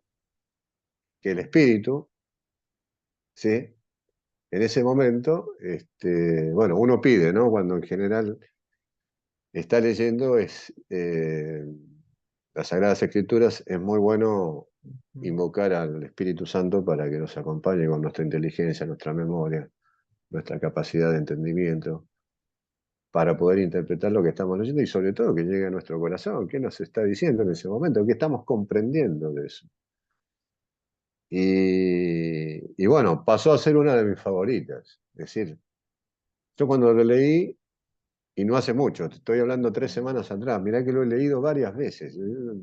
que el Espíritu, ¿sí? En ese momento, bueno, uno pide, ¿no? Cuando en general está leyendo las Sagradas Escrituras, es muy bueno invocar al Espíritu Santo para que nos acompañe con nuestra inteligencia, nuestra memoria, nuestra capacidad de entendimiento, para poder interpretar lo que estamos leyendo y sobre todo que llegue a nuestro corazón, qué nos está diciendo en ese momento, qué estamos comprendiendo de eso. Y bueno, pasó a ser una de mis favoritas. Es decir, yo cuando lo leí, y no hace mucho, te estoy hablando 3 semanas atrás, mirá que lo he leído varias veces,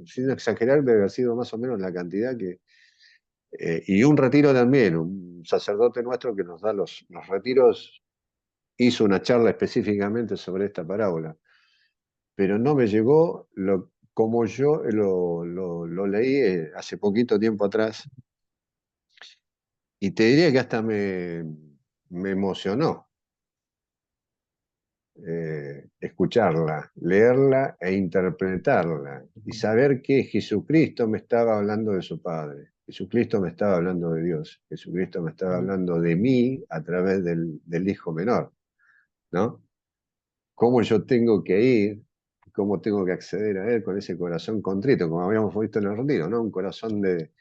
sin exagerar, debe haber sido más o menos la cantidad que... y un retiro también, un sacerdote nuestro que nos da los retiros, hizo una charla específicamente sobre esta parábola, pero no me llegó como yo lo leí hace poquito tiempo atrás, y te diría que hasta me emocionó escucharla, leerla e interpretarla y saber que Jesucristo me estaba hablando de su Padre, Jesucristo me estaba hablando de Dios, Jesucristo me estaba hablando de mí a través del hijo menor, ¿no? Cómo yo tengo que ir, cómo tengo que acceder a Él con ese corazón contrito, como habíamos visto en el retiro, ¿no? Un corazón de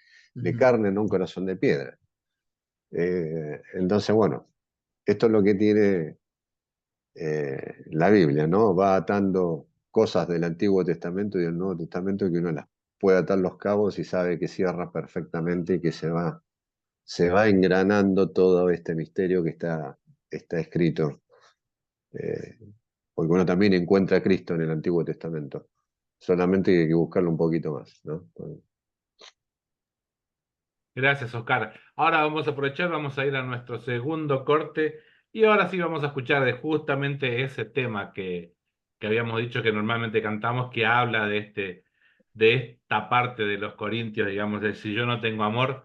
carne, no un corazón de piedra. Entonces, bueno, esto es lo que tiene la Biblia, ¿no? Va atando cosas del Antiguo Testamento y del Nuevo Testamento que uno las puede atar los cabos y sabe que cierra perfectamente y que se va engranando todo este misterio que está escrito. Eh, Porque uno también encuentra a Cristo en el Antiguo Testamento. Solamente hay que buscarlo un poquito más, ¿no? Gracias, Oscar. Ahora vamos a aprovechar, vamos a ir a nuestro segundo corte y ahora sí vamos a escuchar de justamente ese tema que habíamos dicho que normalmente cantamos, que habla de esta parte de los Corintios, digamos, de si yo no tengo amor,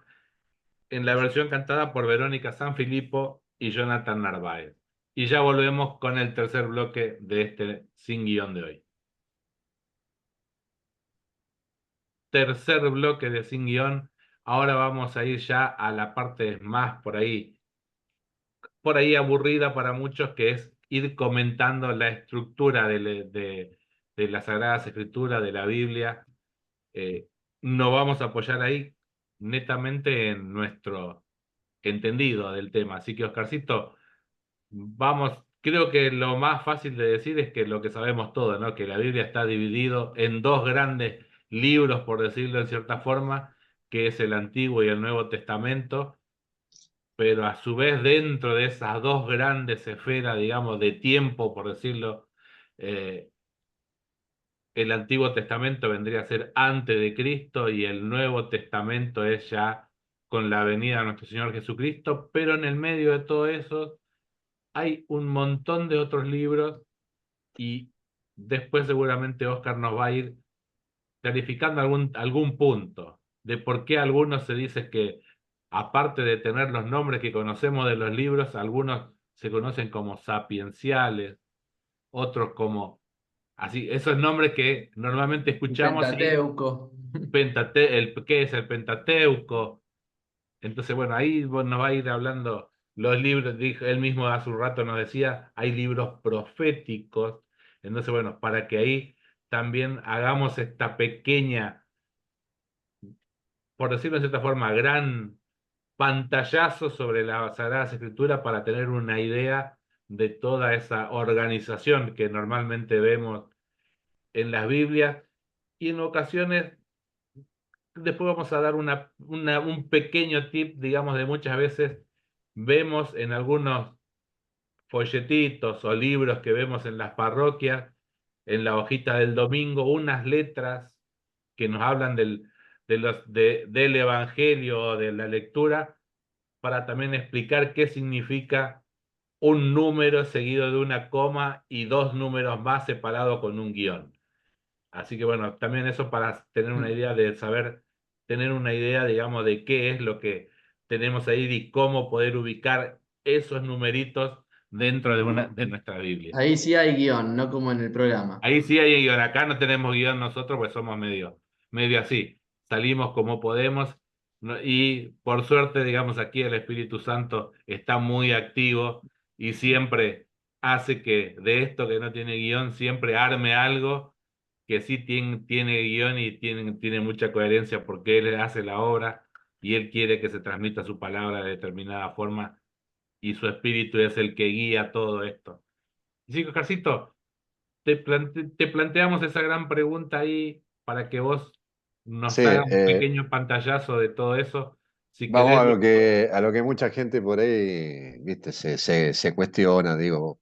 en la versión cantada por Verónica Sanfilippo y Jonathan Narváez. Y ya volvemos con el tercer bloque de este Sin Guión de hoy. Tercer bloque de Sin Guión. Ahora vamos a ir ya a la parte más por ahí aburrida para muchos, que es ir comentando la estructura de las Sagradas Escrituras, de la Biblia. Eh, no vamos a apoyar ahí netamente en nuestro entendido del tema. Así que, Oscarcito, vamos, creo que lo más fácil de decir es que lo que sabemos todos, ¿no? Que la Biblia está dividido en dos grandes libros, por decirlo en cierta forma, que es el Antiguo y el Nuevo Testamento, pero a su vez dentro de esas dos grandes esferas, digamos, de tiempo, por decirlo, eh, el Antiguo Testamento vendría a ser antes de Cristo y el Nuevo Testamento es ya con la venida de nuestro Señor Jesucristo, pero en el medio de todo eso hay un montón de otros libros y después seguramente Oscar nos va a ir clarificando algún punto de por qué algunos se dice que, aparte de tener los nombres que conocemos de los libros, algunos se conocen como sapienciales, otros como así, esos nombres que normalmente El escuchamos y Pentateuco. ¿qué es el Pentateuco? Entonces, bueno, ahí nos va a ir hablando los libros, dijo, él mismo hace un rato nos decía, hay libros proféticos. Entonces, bueno, para que ahí también hagamos esta pequeña por decirlo de cierta forma, gran pantallazo sobre las Sagradas Escrituras para tener una idea de toda esa organización que normalmente vemos en las Biblias y en ocasiones después vamos a dar un pequeño tip, digamos, de muchas veces vemos en algunos folletitos o libros que vemos en las parroquias, en la hojita del domingo, unas letras que nos hablan del Evangelio o de la lectura para también explicar qué significa un número seguido de una coma y dos números más separados con un guión. Así que bueno, también eso para tener una idea de saber, tener una idea, digamos, de qué es lo que tenemos ahí y cómo poder ubicar esos numeritos dentro de nuestra Biblia. Ahí sí hay guión, no como en el programa. Ahí sí hay guión, acá no tenemos guión nosotros, pues somos medio así. Salimos como podemos, y por suerte, digamos, aquí el Espíritu Santo está muy activo y siempre hace que de esto que no tiene guión, siempre arme algo que sí tiene guión y tiene mucha coherencia porque él hace la obra y él quiere que se transmita su palabra de determinada forma y su espíritu es el que guía todo esto. Sí, Oscarcito, te planteamos esa gran pregunta ahí para que vos Sí, nos hagas un pequeño pantallazo de todo eso. Si vamos querés, a lo que mucha gente por ahí, viste, se cuestiona, digo,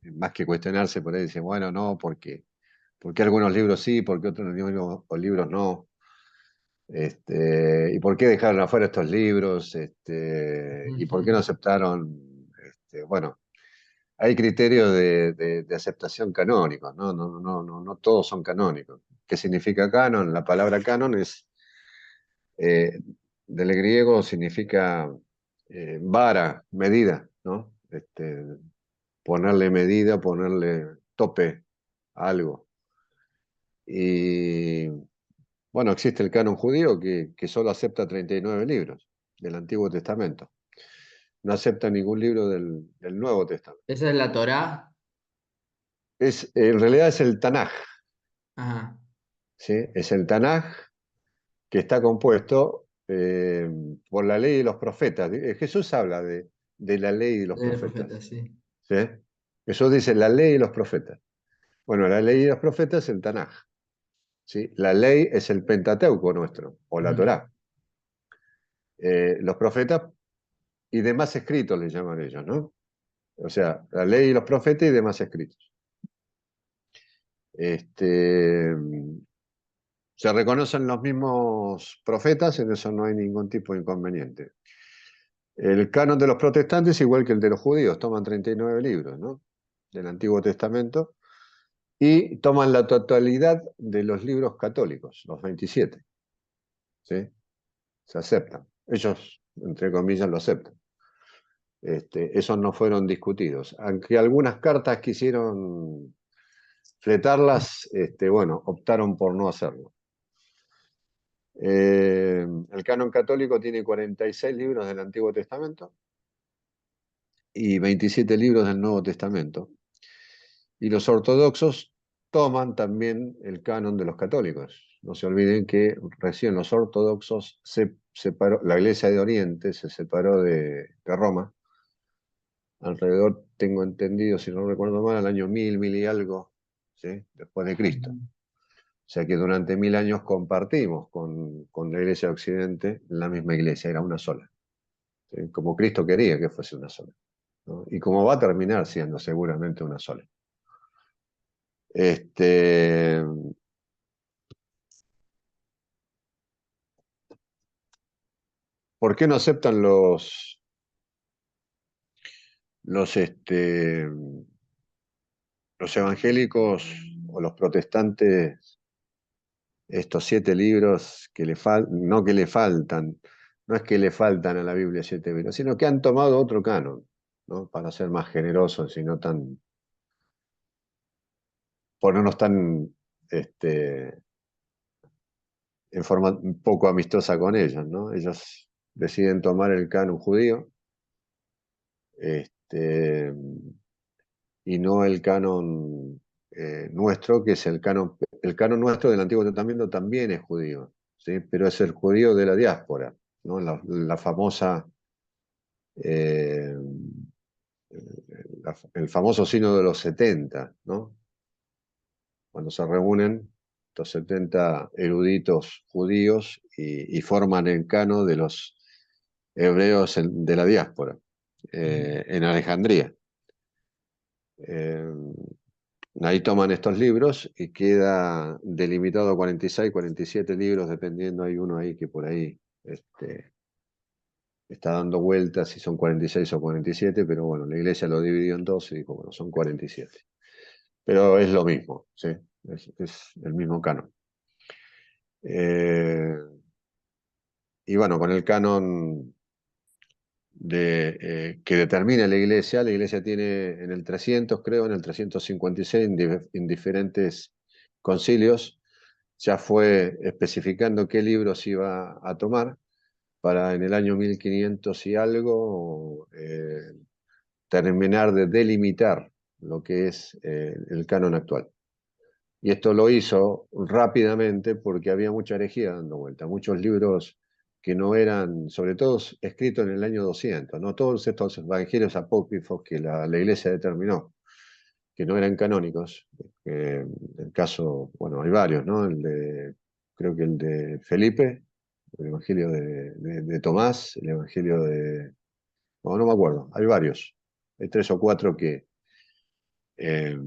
más que cuestionarse por ahí, dicen, bueno, no, porque algunos libros sí, porque otros libros, o libros no. ¿Y por qué dejaron afuera estos libros? ¿Y por qué no aceptaron? Bueno, hay criterios de aceptación canónicos, ¿no? No todos son canónicos. ¿Qué significa canon? La palabra canon es, eh, del griego significa vara, medida, ¿no? Ponerle medida, ponerle tope a algo. Y bueno, existe el canon judío que solo acepta 39 libros del Antiguo Testamento. No acepta ningún libro del Nuevo Testamento. Esa es la Torá. En realidad es el Tanaj, Ajá. ¿sí? Es el Tanaj que está compuesto por la ley y los profetas. Jesús habla de la ley y los El profeta, profetas, sí. ¿sí? Jesús dice la ley y los profetas. Bueno, la ley y los profetas es el Tanaj, ¿sí? La ley es el Pentateuco nuestro, o la Mm. Torá. Los profetas y demás escritos le llaman ellos, ¿no? O sea, la ley y los profetas y demás escritos. Este, Se reconocen los mismos profetas, en eso no hay ningún tipo de inconveniente. El canon de los protestantes es igual que el de los judíos, toman 39 libros, ¿no? Del Antiguo Testamento y toman la totalidad de los libros católicos, los 27, ¿sí? Se aceptan. Ellos, entre comillas, lo aceptan. Esos no fueron discutidos. Aunque algunas cartas quisieron fletarlas, bueno, optaron por no hacerlo. El canon católico tiene 46 libros del Antiguo Testamento y 27 libros del Nuevo Testamento. Y los ortodoxos toman también el canon de los católicos. No se olviden que recién los ortodoxos se separó, la Iglesia de Oriente se separó de Roma, alrededor, tengo entendido, si no recuerdo mal, al año 1000 y algo, ¿sí? Después de Cristo. O sea que durante 1000 años compartimos con la Iglesia de Occidente la misma iglesia, era una sola, ¿sí? Como Cristo quería que fuese una sola, ¿no? Y como va a terminar siendo seguramente una sola. Este, ¿Por qué no aceptan los, los evangélicos o los protestantes estos 7 libros que no que le faltan, no es que le faltan a la Biblia 7 libros, sino que han tomado otro canon, ¿no? Para ser más generosos y no tan, ponernos tan, en forma un poco amistosa con ellos, ¿no? Ellos deciden tomar el canon judío, este, y no el canon nuestro, que es el canon nuestro del Antiguo Testamento también es judío, ¿sí? Pero es el judío de la diáspora, ¿no? La famosa, eh, el famoso sínodo de los 70, ¿no? Cuando se reúnen los 70 eruditos judíos y forman el cano de los hebreos de la diáspora, en Alejandría. Eh, Ahí toman estos libros y queda delimitado a 46, 47 libros, dependiendo, hay uno ahí que por ahí está dando vueltas si son 46 o 47, pero bueno, la iglesia lo dividió en dos y dijo, bueno, son 47. Pero es lo mismo, ¿sí? Es el mismo canon. Eh, y bueno, con el canon que determina la iglesia tiene en el 300, creo, en el 356, en diferentes concilios, ya fue especificando qué libros iba a tomar para en el año 1500 y algo terminar de delimitar lo que es el canon actual. Y esto lo hizo rápidamente porque había mucha herejía dando vuelta, muchos libros que no eran, sobre todo escritos en el año 200, ¿no? Todos estos evangelios apócrifos que la iglesia determinó que no eran canónicos. El caso, bueno, hay varios, ¿no? Creo que el de Felipe, el evangelio de Tomás, el evangelio no me acuerdo, hay varios. Hay tres o cuatro que... eh,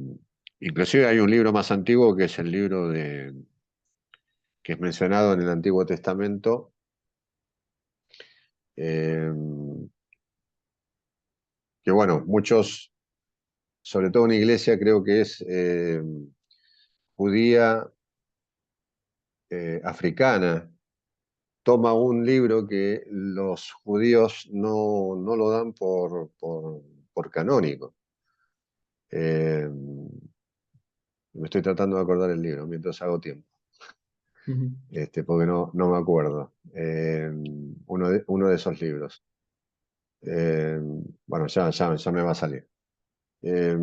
inclusive hay un libro más antiguo que es el libro que es mencionado en el Antiguo Testamento, eh, que bueno, muchos, sobre todo una iglesia creo que es judía, africana, toma un libro que los judíos no lo dan por canónico. Eh, Me estoy tratando de acordar el libro mientras hago tiempo, porque no me acuerdo. Uno de esos libros. Eh, bueno, ya me va a salir. Eh,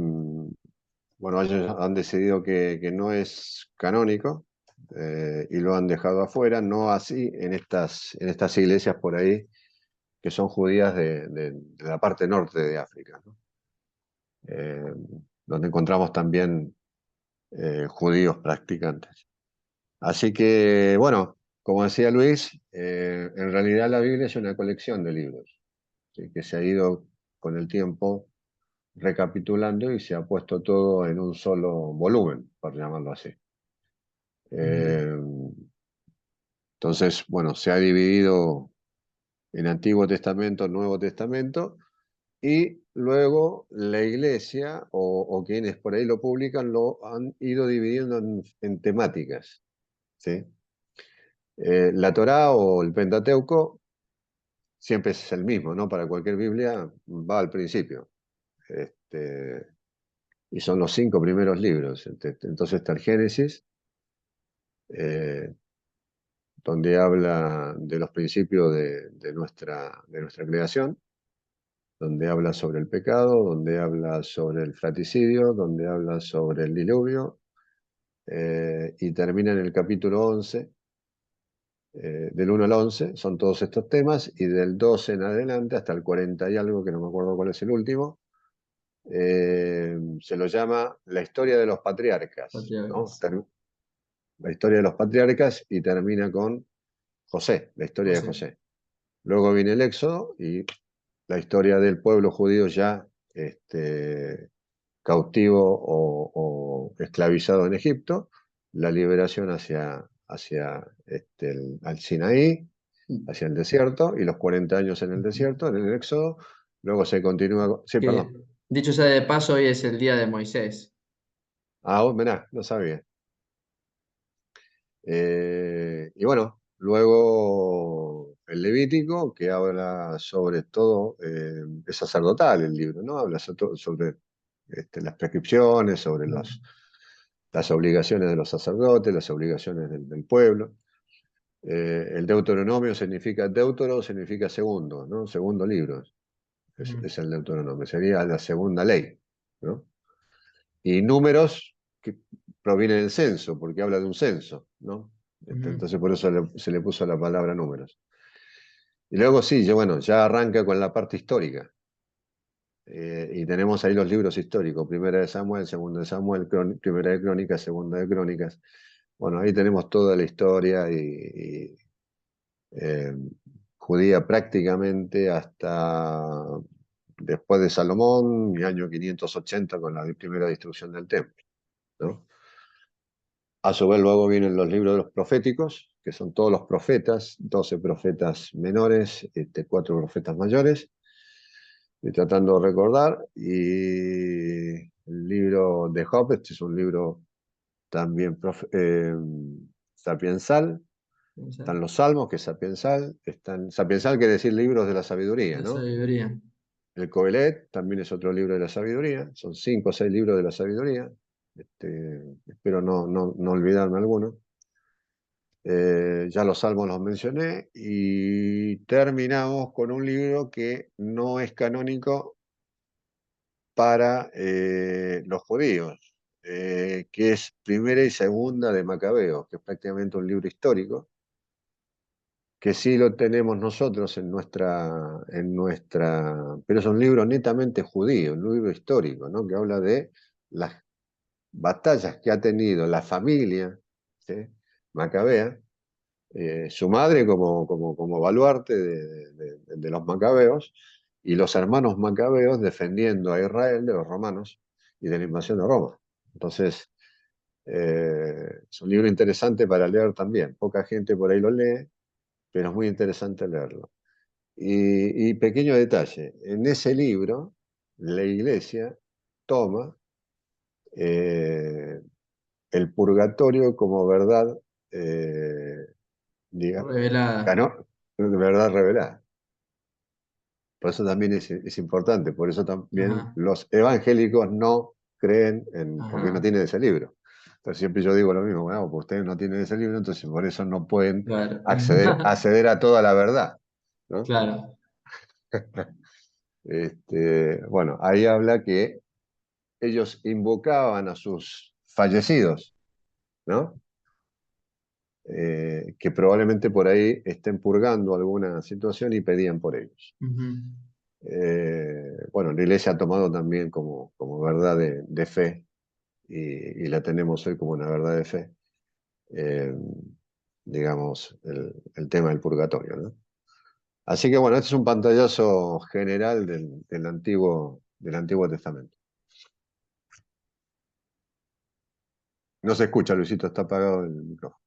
bueno, ellos han decidido que no es canónico y lo han dejado afuera, no así en estas iglesias por ahí que son judías de la parte norte de África, ¿no? Eh, donde encontramos también judíos practicantes. Así que, bueno, como decía Luis, en realidad la Biblia es una colección de libros, ¿sí? Que se ha ido con el tiempo recapitulando y se ha puesto todo en un solo volumen, por llamarlo así. Eh, entonces, bueno, se ha dividido en Antiguo Testamento, Nuevo Testamento, y luego la iglesia o quienes por ahí lo publican lo han ido dividiendo en temáticas, ¿sí? La Torá o el Pentateuco siempre es el mismo, ¿no? Para cualquier Biblia va al principio. Este, y son los 5 primeros libros. Entonces está el Génesis, eh, donde habla de los principios de nuestra creación, donde habla sobre el pecado, donde habla sobre el fratricidio, donde habla sobre el diluvio, y termina en el capítulo 11, del 1 al 11, son todos estos temas, y del 12 en adelante hasta el 40 y algo, que no me acuerdo cuál es el último, se lo llama la historia de los patriarcas, ¿no? Patriarcas. La historia de los patriarcas y termina con José, la historia de José. José. Luego viene el Éxodo y la historia del pueblo judío ya cautivo o esclavizado en Egipto, la liberación al Sinaí, hacia el desierto, y los 40 años en el desierto, en el Éxodo. Luego se continúa. Sí, Que, perdón. dicho sea de paso, hoy es el día de Moisés. Ah, mirá, no sabía. Y bueno, luego el Levítico, que habla sobre todo, es sacerdotal el libro, ¿no? Habla sobre las prescripciones, sobre las obligaciones de los sacerdotes, las obligaciones del pueblo. El Deuteronomio Deutero significa segundo, ¿no? Segundo libro es el Deuteronomio, sería la segunda ley, ¿no? Y números que provienen del censo, porque habla de un censo, ¿no? Ujú. Entonces por eso se le puso la palabra números. Y luego sí, bueno, ya arranca con la parte histórica. Y tenemos ahí los libros históricos, primera de Samuel, segunda de Samuel, primera de Crónicas, segunda de Crónicas. Bueno, ahí tenemos toda la historia eh, judía prácticamente hasta después de Salomón, y año 580 con la primera destrucción del templo, ¿no? A su vez luego vienen los libros de los proféticos, que son todos los profetas, 12 profetas menores, 4 profetas mayores. Estoy tratando de recordar. Y el libro de Job, este es un libro también sapiensal. Están los Salmos, que es sapiensal. Sapiensal quiere decir libros de la sabiduría, La ¿no? sabiduría. El Coelet también es otro libro de la sabiduría. Son 5 o 6 libros de la sabiduría. Espero no olvidarme alguno. Ya los Salmos los mencioné. Y terminamos con un libro que no es canónico para los judíos, que es Primera y Segunda de Macabeos, que es prácticamente un libro histórico, que sí lo tenemos nosotros pero es un libro netamente judío, un libro histórico, ¿no? Que habla de las batallas que ha tenido la familia, ¿sí? Macabea, su madre como baluarte de los macabeos, y los hermanos macabeos defendiendo a Israel de los romanos y de la invasión de Roma. Entonces, es un libro interesante para leer también. Poca gente por ahí lo lee, pero es muy interesante leerlo. Y pequeño detalle, en ese libro la iglesia toma eh, el purgatorio como verdad, diga, Revelada. verdad revelada. Por eso también es importante, por eso también Ajá. los evangélicos no creen porque no Ajá. tienen ese libro. Entonces siempre yo digo lo mismo, bueno, pues ustedes no tienen ese libro, entonces por eso no pueden Claro. acceder a toda la verdad, ¿no? Claro. Bueno, ahí habla que ellos invocaban a sus fallecidos, ¿no? Que probablemente por ahí estén purgando alguna situación y pedían por ellos. Ujú. Bueno, la iglesia ha tomado también como verdad de fe, y la tenemos hoy como una verdad de fe, eh, digamos, el tema del purgatorio, ¿no? Así que bueno, este es un pantallazo general del Antiguo Testamento. No se escucha, Luisito, está apagado el micrófono.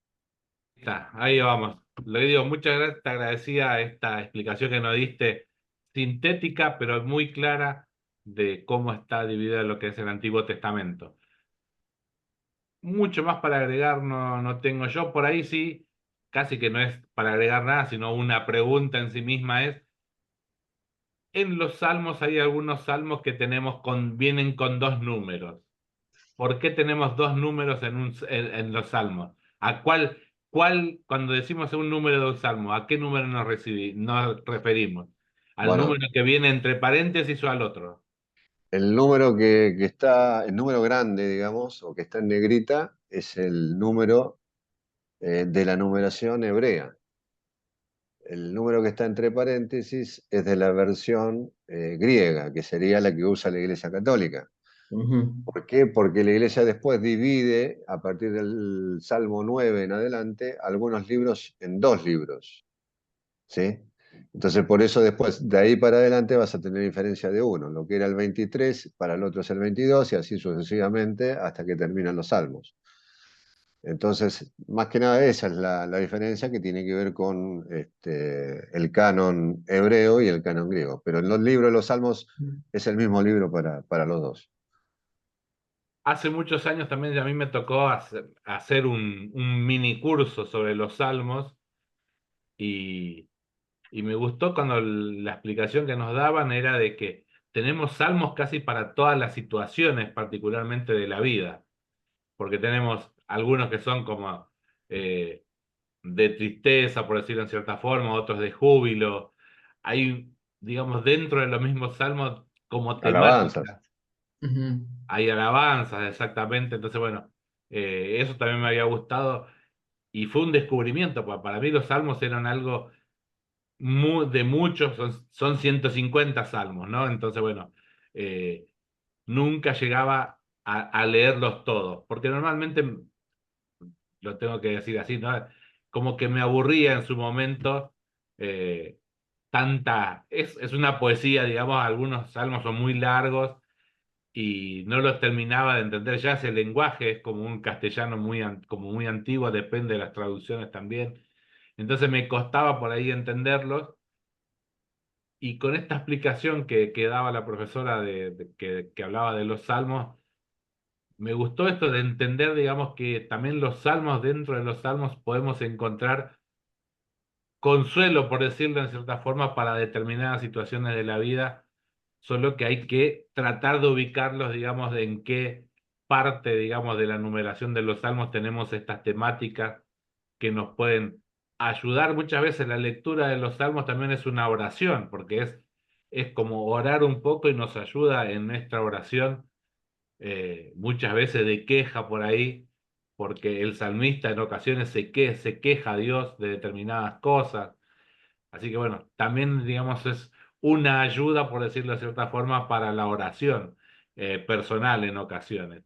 Está, ahí vamos. Le digo, muchas gracias, te agradecía esta explicación que nos diste, sintética, pero muy clara, de cómo está dividido lo que es el Antiguo Testamento. Mucho más para agregar no tengo yo. Por ahí sí, casi que no es para agregar nada, sino una pregunta en sí misma es, en los salmos hay algunos salmos que vienen con dos números. ¿Por qué tenemos dos números en los salmos? Cuando decimos un número de un salmo, a qué número nos referimos? ¿Al Bueno, número que viene entre paréntesis o al otro? el número que está, el número grande, digamos, o que está en negrita, es el número de la numeración hebrea. El número que está entre paréntesis es de la versión griega, que sería la que usa la Iglesia Católica. Ujú. ¿Por qué? Porque la Iglesia después divide, a partir del Salmo 9 en adelante, algunos libros en dos libros, ¿sí? Entonces, por eso después, de ahí para adelante, vas a tener diferencia de uno. Lo que era el 23, para el otro es el 22, y así sucesivamente hasta que terminan los salmos. Entonces, más que nada esa es la diferencia, que tiene que ver con el canon hebreo y el canon griego. Pero en los libros de los salmos es el mismo libro para los dos. Hace muchos años también a mí me tocó hacer un mini curso sobre los salmos y, y me gustó cuando la explicación que nos daban era de que tenemos salmos casi para todas las situaciones, particularmente de la vida, porque tenemos algunos que son como eh, de tristeza, por decirlo en cierta forma, otros de júbilo. Hay, digamos, dentro de los mismos salmos como Alabanzas. temáticas, Ujú. hay alabanzas exactamente, entonces bueno, eso también me había gustado. y fue un descubrimiento, porque para mí los salmos eran algo de muchos, son 150 salmos, ¿no? Entonces, bueno, eh, nunca llegaba a leerlos todos, porque normalmente, lo tengo que decir así, ¿no? Como que me aburría en su momento eh, es una poesía, digamos, algunos salmos son muy largos y no los terminaba de entender. Ya ese lenguaje es como un castellano como muy antiguo, depende de las traducciones también. Entonces me costaba por ahí entenderlos. Y con esta explicación que daba la profesora que hablaba de los salmos, me gustó esto de entender, digamos, que también los salmos, dentro de los salmos, podemos encontrar consuelo, por decirlo en cierta forma, para determinadas situaciones de la vida, solo que hay que tratar de ubicarlos, digamos, de en qué parte, digamos, de la numeración de los salmos tenemos estas temáticas que nos pueden ayudar. Muchas veces la lectura de los salmos también es una oración, porque es como orar un poco y nos ayuda en nuestra oración, muchas veces de queja por ahí, porque el salmista en ocasiones se queja a Dios de determinadas cosas. Así que bueno, también digamos es una ayuda, por decirlo de cierta forma, para la oración personal en ocasiones.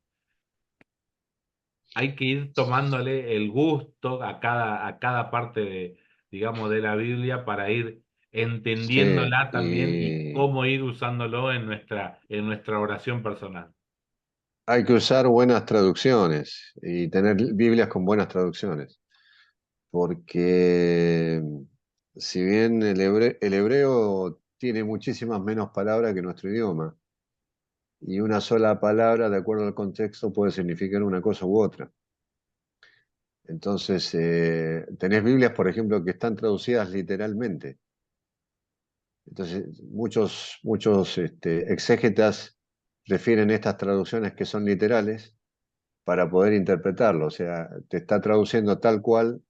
Hay que ir tomándole el gusto a cada parte digamos, de la Biblia para ir Sí, entendiéndola también y y cómo ir usándolo en nuestra oración personal. hay que usar buenas traducciones y tener Biblias con buenas traducciones, porque si bien el hebreo tiene muchísimas menos palabras que nuestro idioma, y una sola palabra, de acuerdo al contexto, puede significar una cosa u otra. Entonces, tenés Biblias, por ejemplo, que están traducidas literalmente. Entonces, muchos exégetas refieren estas traducciones que son literales para poder interpretarlo. O sea, te está traduciendo tal cual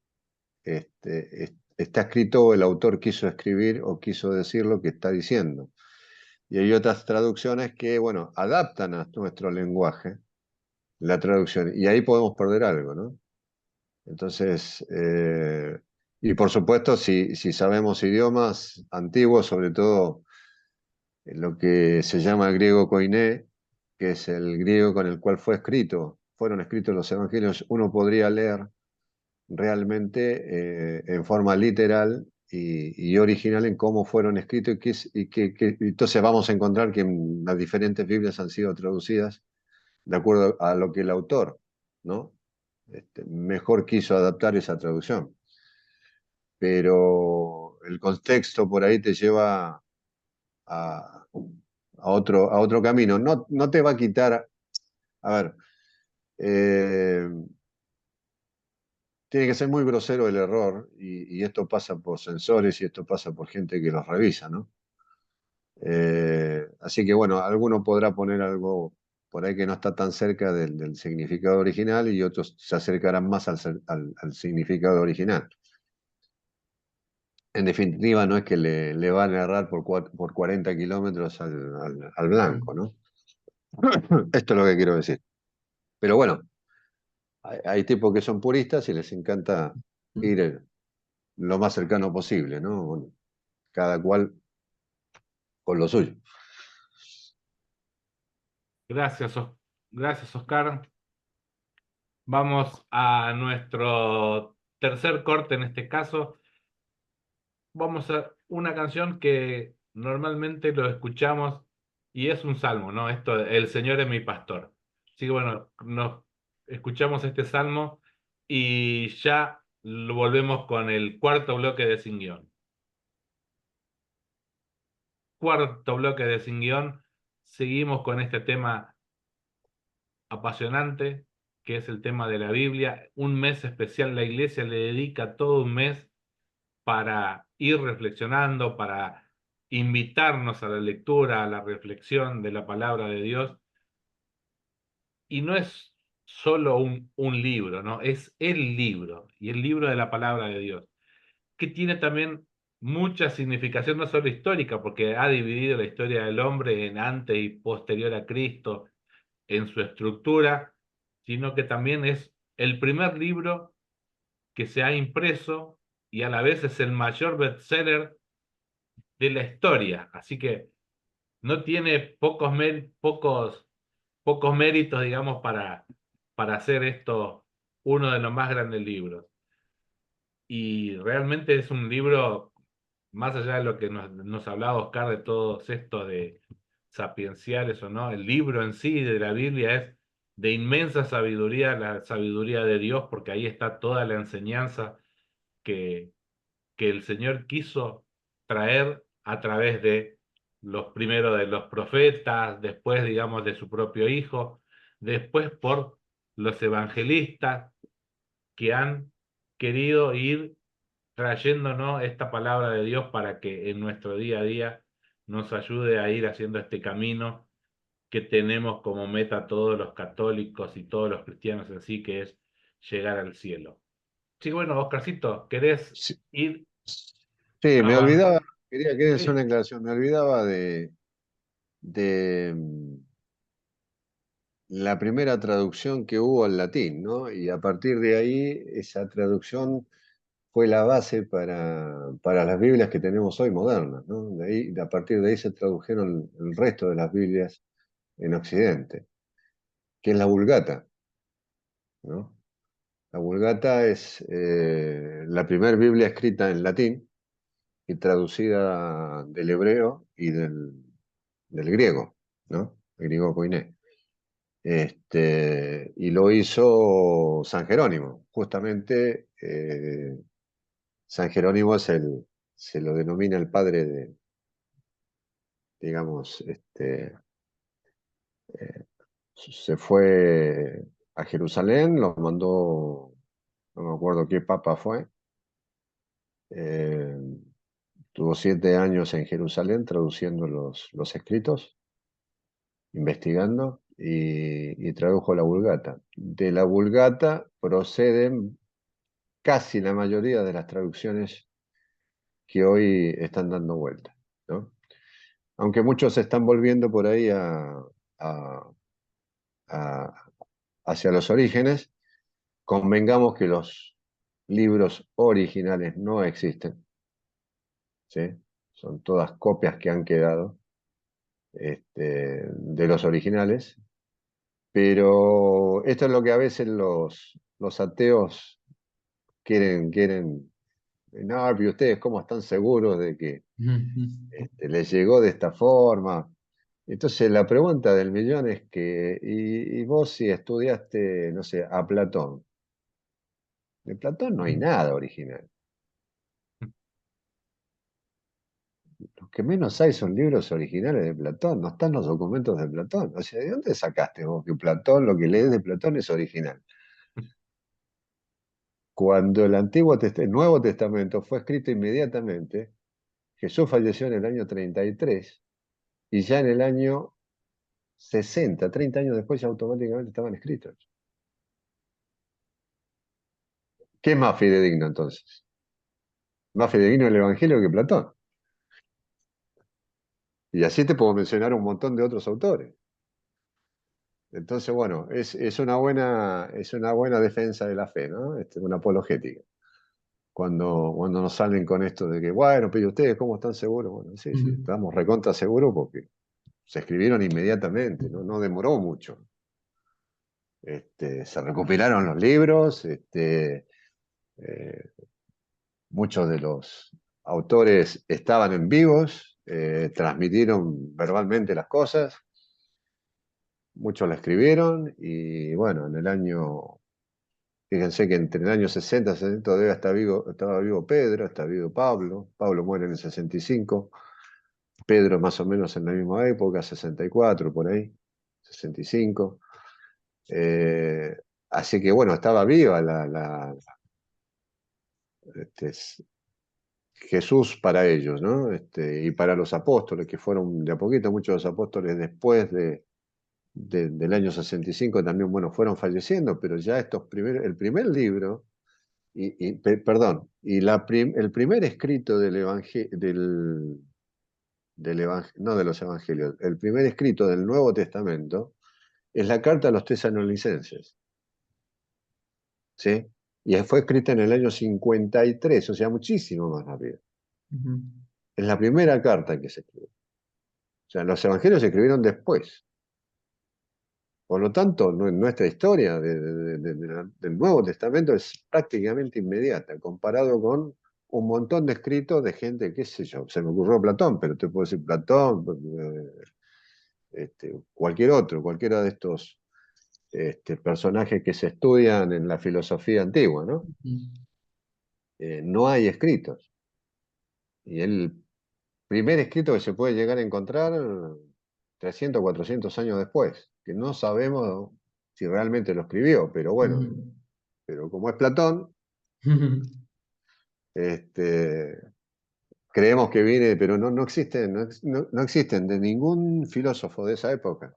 está escrito o el autor quiso escribir o quiso decir lo que está diciendo. Y hay otras traducciones que, bueno, adaptan a nuestro lenguaje la traducción. Y ahí podemos perder algo, ¿no? Entonces, y por supuesto, si sabemos idiomas antiguos, sobre todo lo que se llama griego koiné, que es el griego con el cual fueron escritos los evangelios, uno podría leer realmente en forma literal y original en cómo fueron escritos entonces vamos a encontrar que las diferentes Biblias han sido traducidas de acuerdo a lo que el autor, ¿no? Mejor quiso adaptar esa traducción. Pero el contexto por ahí te lleva a, a otro camino. No, no te va a quitar, a ver, eh, tiene que ser muy grosero el error y esto pasa por sensores y esto pasa por gente que los revisa, ¿no? Así que bueno, alguno podrá poner algo por ahí que no está tan cerca del significado original y otros se acercarán más al significado original. En definitiva, no es que le van a errar por 40 kilómetros al blanco, ¿no? Esto es lo que quiero decir. Pero bueno, hay tipos que son puristas y les encanta ir lo más cercano posible, ¿no? Bueno, cada cual con lo suyo. Gracias, gracias, Oscar. Vamos a nuestro tercer corte en este caso. Vamos a una canción que normalmente lo escuchamos y es un salmo, ¿no? Esto, El Señor es mi pastor. Así que bueno, nos escuchamos este salmo y ya lo volvemos con el cuarto bloque de Sin Guión. Cuarto bloque de Sin Guión. Seguimos con este tema apasionante, que es el tema de la Biblia. Un mes especial, la iglesia le dedica todo un mes para ir reflexionando, para invitarnos a la lectura, a la reflexión de la palabra de Dios. Y no es solo un libro, ¿no? Es el libro, y el libro de la palabra de Dios, que tiene también mucha significación, no solo histórica, porque ha dividido la historia del hombre en antes y posterior a Cristo en su estructura, sino que también es el primer libro que se ha impreso y a la vez es el mayor bestseller de la historia. Así que no tiene pocos méritos, digamos, para hacer esto uno de los más grandes libros. Y realmente es un libro, más allá de lo que nos hablaba Oscar de todos estos de sapienciales o no, el libro en sí de la Biblia es de inmensa sabiduría, la sabiduría de Dios, porque ahí está toda la enseñanza que, que el Señor quiso traer a través de los primeros de los profetas, después, digamos, de su propio Hijo, después por los evangelistas que han querido ir trayéndonos esta palabra de Dios para que en nuestro día a día nos ayude a ir haciendo este camino que tenemos como meta todos los católicos y todos los cristianos en sí, que es llegar al cielo. Sí, bueno, Oscarcito, ¿querés Sí, ir sí, me avanzando? olvidaba, quería hacer una Sí. aclaración, me olvidaba de la primera traducción que hubo al latín, ¿no? Y a partir de ahí, esa traducción fue la base para las Biblias que tenemos hoy modernas, ¿no? A partir de ahí se tradujeron el resto de las Biblias en Occidente, que es la Vulgata, ¿no? La Vulgata es la primera Biblia escrita en latín y traducida del hebreo y del griego, ¿no? El griego koiné. Y lo hizo San Jerónimo. Justamente San Jerónimo se lo denomina el padre de, digamos, se fue a Jerusalén, lo mandó, no me acuerdo qué papa fue, eh, tuvo 7 años en Jerusalén traduciendo los escritos, investigando y tradujo la Vulgata. De la Vulgata proceden casi la mayoría de las traducciones que hoy están dando vuelta, ¿no? Aunque muchos se están volviendo por ahí a- a- hacia los orígenes, convengamos que los libros originales no existen, ¿sí? Son todas copias que han quedado de los originales, pero esto es lo que a veces los ateos quieren. No, pero ustedes cómo están seguros de que les llegó de esta forma. Entonces la pregunta del millón es que, ¿y vos si estudiaste, no sé, a Platón? De Platón no hay nada original. Lo que menos hay son libros originales de Platón, no están los documentos de Platón. O sea, ¿de dónde sacaste vos que Platón, lo que lees de Platón es original? Cuando el Nuevo Testamento fue escrito inmediatamente, Jesús falleció en el año 33 y ya en el año 60, 30 años después ya automáticamente estaban escritos. ¿Qué es más fidedigno entonces? Más fidedigno el Evangelio que Platón. Y así te puedo mencionar un montón de otros autores. Entonces, bueno, es una buena defensa de la fe, ¿no? Una apologética. Cuando nos salen con esto de que, bueno, pero ustedes, ¿cómo están seguros? Bueno, sí, sí, estamos recontra seguros porque se escribieron inmediatamente, ¿no? No demoró mucho. Se recopilaron los libros, eh, muchos de los autores estaban en vivos, transmitieron verbalmente las cosas, muchos la escribieron y bueno, fíjense que entre el año 60 y 70 todavía estaba vivo Pedro, está vivo Pablo, Pablo muere en el 65, Pedro más o menos en la misma época, 64 por ahí, 65. Eh, Así que bueno, estaba viva este, Jesús para ellos, ¿no? Y para los apóstoles, que fueron de a poquito, muchos de los apóstoles después del año 65 también, bueno, fueron falleciendo, pero ya el primer libro, perdón, y el primer escrito del evangelio, no de los evangelios, el primer escrito del Nuevo Testamento es la carta a los tesalonicenses, ¿sí? y fue escrita en el año 53, o sea, muchísimo más rápido. Ujú. Es la primera carta que se escribió. O sea, los evangelios se escribieron después. Por lo tanto, nuestra historia del Nuevo Testamento es prácticamente inmediata, comparado con un montón de escritos de gente, qué sé yo, se me ocurrió Platón, pero te puedo decir Platón, cualquier otro, cualquiera de estos personajes que se estudian en la filosofía antigua, ¿no? Ujú. No hay escritos. Y el primer escrito que se puede llegar a encontrar 300, 400 años después, que no sabemos si realmente lo escribió, pero bueno, Ujú. pero como es Platón, Ujú. este, creemos que viene, pero no existen, no existen de ningún filósofo de esa época,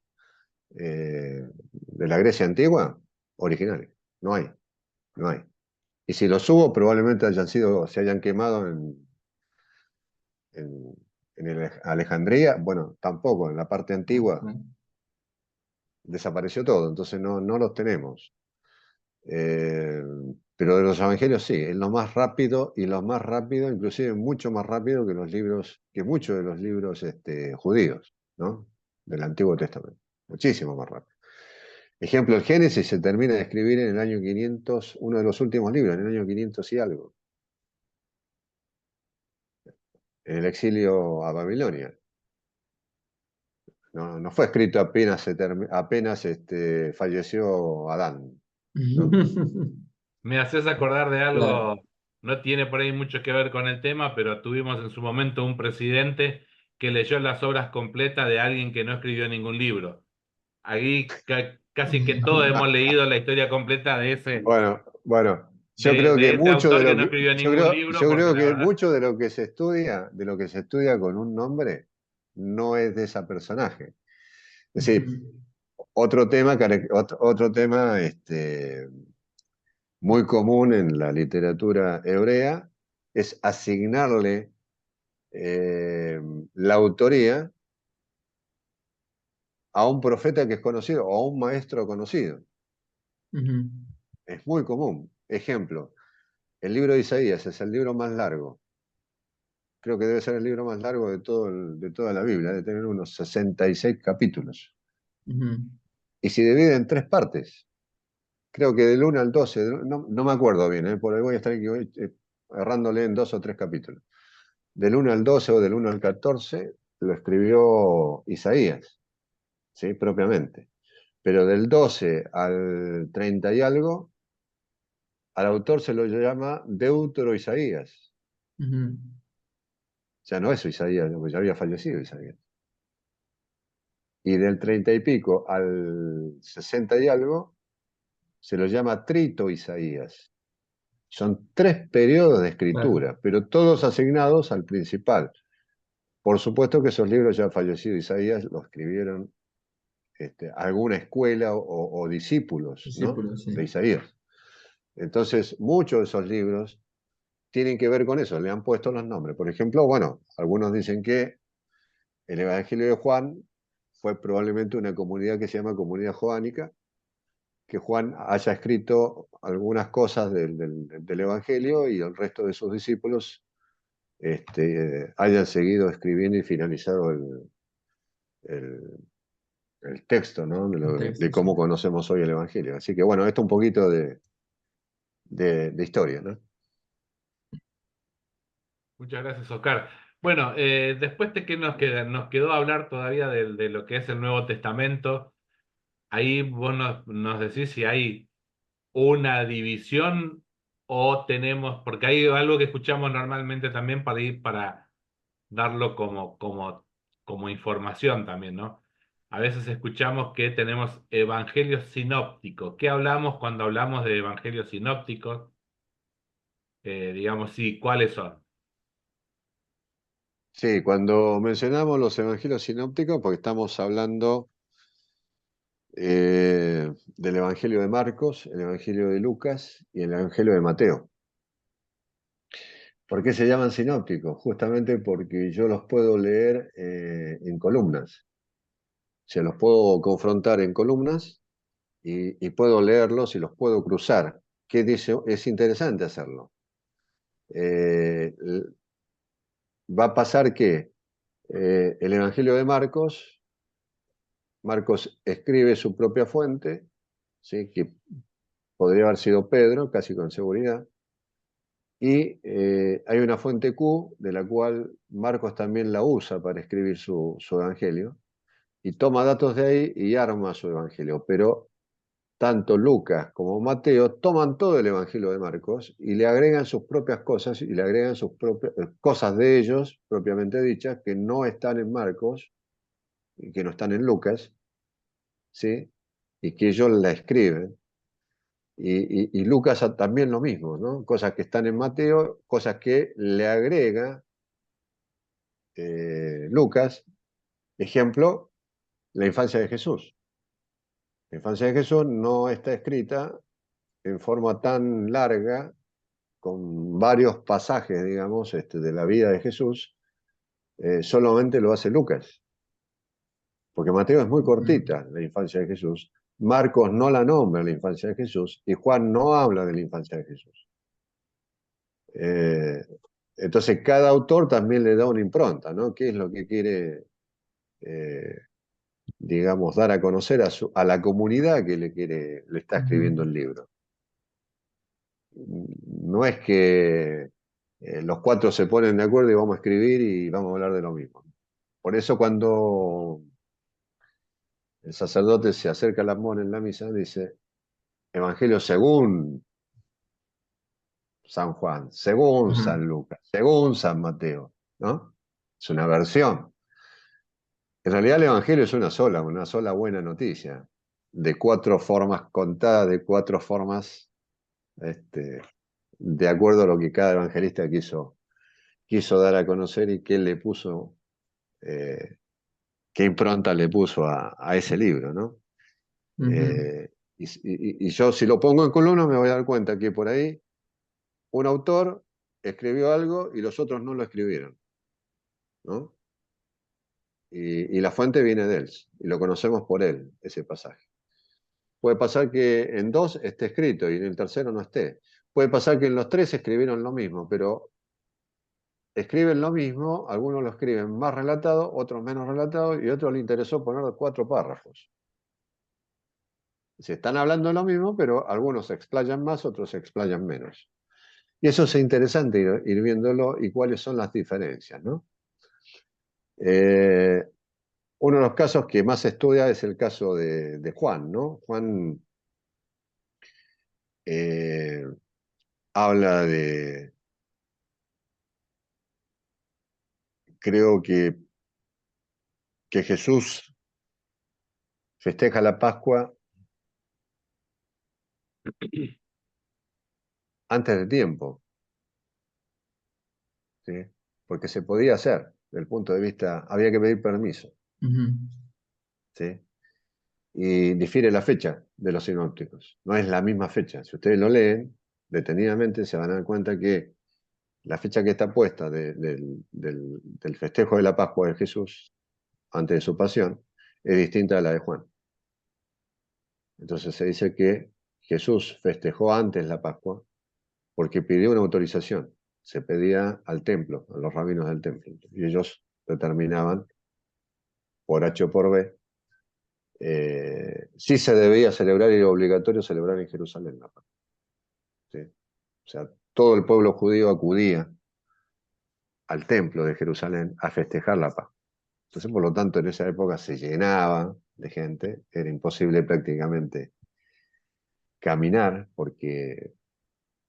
de la Grecia antigua, originales. No hay, no hay. Y si los hubo, probablemente se hayan quemado en, Alejandría. Bueno, tampoco, en la parte antigua desapareció todo, entonces no los tenemos. Eh, pero de los evangelios sí, es lo más rápido y lo más rápido, inclusive mucho más rápido que los libros, que muchos de los libros judíos, ¿no? Del Antiguo Testamento. Muchísimo más rápido. Ejemplo, el Génesis se termina de escribir en el año 500, uno de los últimos libros, en el año 500 y algo, en el exilio a Babilonia. No fue escrito apenas falleció Adán, ¿no? Me haces acordar de Claro. algo, no tiene por ahí mucho que ver con el tema, pero tuvimos en su momento un presidente que leyó las obras completas de alguien que no escribió ningún libro. Ahí casi que todos hemos leído la historia completa Bueno, yo creo que de ese mucho de autor que lo no que escribió ningún libro, yo porque creo la que verdad, mucho de lo que se estudia con un nombre no es de ese personaje. Es decir, Ujú. otro tema muy común en la literatura hebrea es asignarle la autoría a un profeta que es conocido o a un maestro conocido. Ujú. Es muy común. Ejemplo, el libro de Isaías es el libro más largo. Creo que debe ser el libro más largo de toda la Biblia, debe tener unos 66 capítulos. Ujú. Y se divide en tres partes. Creo que del 1 al 12, no me acuerdo bien, por ahí voy a estar errándole en 2 o 3 capítulos. Del 1 al 12 o del 1 al 14 lo escribió Isaías, ¿sí? Propiamente. Pero del 12 al 30 y algo, al autor se lo llama Deutero Isaías. Ujú. Ya no es Isaías, porque ya había fallecido Isaías. Y del 30 y pico al 60 y algo, se lo llama Trito Isaías. Son 3 periodos de Claro. escritura, pero todos asignados al principal. Por supuesto que esos libros ya fallecido Isaías los escribieron alguna escuela o discípulos, ¿no? Discípulos, sí. De Isaías. Entonces, muchos de esos libros tienen que ver con eso, le han puesto los nombres. Por ejemplo, bueno, algunos dicen que el Evangelio de Juan fue probablemente una comunidad que se llama Comunidad Joánica, que Juan haya escrito algunas cosas del Evangelio y el resto de sus discípulos hayan seguido escribiendo y finalizado el- el texto, ¿no? El De texto, cómo sí. conocemos hoy el Evangelio. Así que bueno, esto un poquito de historia, ¿no? muchas gracias, Oscar. Bueno, después de que nos queda, nos quedó hablar todavía de lo que es el Nuevo Testamento. Ahí vos nos decís si hay una división o tenemos, porque hay algo que escuchamos normalmente también para ir para darlo como información también, ¿no? A veces escuchamos que tenemos evangelios sinópticos. ¿Qué hablamos cuando hablamos de evangelios sinópticos? Digamos, sí, ¿cuáles son? Sí, cuando mencionamos los evangelios sinópticos, porque estamos hablando del Evangelio de Marcos, el Evangelio de Lucas y el Evangelio de Mateo. ¿Por qué se llaman sinópticos? Justamente porque yo los puedo leer en columnas. O sea, los puedo confrontar en columnas y puedo leerlos y los puedo cruzar. ¿qué dice? Es interesante hacerlo. Eh, Va a pasar que el Evangelio de Marcos escribe su propia fuente, ¿sí? Que podría haber sido Pedro, casi con seguridad, y hay una fuente Q, de la cual Marcos también la usa para escribir su Evangelio, y toma datos de ahí y arma su Evangelio, pero tanto Lucas como Mateo toman todo el Evangelio de Marcos y le agregan sus propias cosas y le agregan sus propias cosas de ellos, propiamente dichas, que no están en Marcos y que no están en Lucas, ¿sí? Y que ellos la escriben. Y Lucas también lo mismo, ¿no? Cosas que están en Mateo, cosas que le agrega Lucas. Ejemplo, la infancia de Jesús. La infancia de Jesús no está escrita en forma tan larga, con varios pasajes, digamos, de la vida de Jesús, solamente lo hace Lucas. Porque Mateo es muy cortita, la infancia de Jesús. Marcos no la nombra la infancia de Jesús y Juan no habla de la infancia de Jesús. Eh, entonces cada autor también le da una impronta, ¿no? ¿Qué es lo que quiere, eh, digamos, dar a conocer a la comunidad que le está escribiendo el libro? No es que los cuatro se ponen de acuerdo y vamos a escribir y vamos a hablar de lo mismo. Por eso cuando el sacerdote se acerca al amón en la misa, dice, Evangelio según San Juan, según San Lucas, según San Mateo, ¿no? Es una versión. En realidad el Evangelio es una sola buena noticia, de cuatro formas contadas, de cuatro formas, de acuerdo a lo que cada evangelista quiso dar a conocer y qué le puso, eh, qué impronta le puso a ese libro, ¿no? Y yo si lo pongo en columna me voy a dar cuenta que por ahí un autor escribió algo y los otros no lo escribieron, ¿no? Y la fuente viene de él, y lo conocemos por él, ese pasaje. Puede pasar que en dos esté escrito y en el tercero no esté. Puede pasar que en los tres escribieron lo mismo, pero escriben lo mismo, algunos lo escriben más relatado, otros menos relatado, y a otros le interesó poner 4 párrafos. Se están hablando de lo mismo, pero algunos se explayan más, otros se explayan menos. Y eso es interesante ir viéndolo y cuáles son las diferencias, ¿no? Uno de los casos que más se estudia es el caso de Juan, ¿no? Juan eh, habla creo que Jesús festeja la Pascua antes de tiempo, ¿sí? Porque se podía hacer, desde el punto de vista, había que pedir permiso, ¿sí? Y difiere la fecha de los sinópticos, no es la misma fecha. Si ustedes lo leen detenidamente, se van a dar cuenta que la fecha que está puesta del festejo de la Pascua de Jesús, antes de su pasión, es distinta a la de Juan. Entonces se dice que Jesús festejó antes la Pascua porque pidió una autorización. Se pedía al templo, a los rabinos del templo. Y ellos determinaban, por H o por B, si se debía celebrar y era obligatorio celebrar en Jerusalén la Pascua, ¿sí? O sea, todo el pueblo judío acudía al templo de Jerusalén a festejar la Pascua. Entonces, por lo tanto, en esa época se llenaba de gente, era imposible prácticamente caminar porque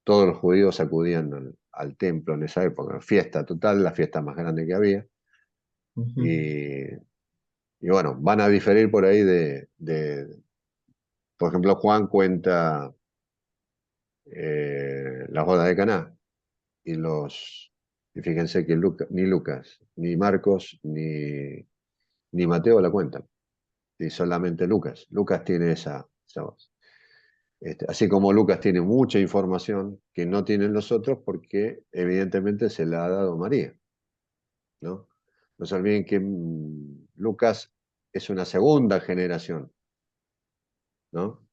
todos los judíos acudían al templo en esa época, fiesta total, la fiesta más grande que había. Y, y bueno, van a diferir por ahí por ejemplo, Juan cuenta las bodas de Caná y fíjense que ni Lucas, ni Marcos, ni Mateo la cuentan, y solamente Lucas. Lucas tiene esa voz. Así como Lucas tiene mucha información que no tienen los otros porque evidentemente se la ha dado María, ¿no? No se olviden que Lucas es una segunda generación, ¿no?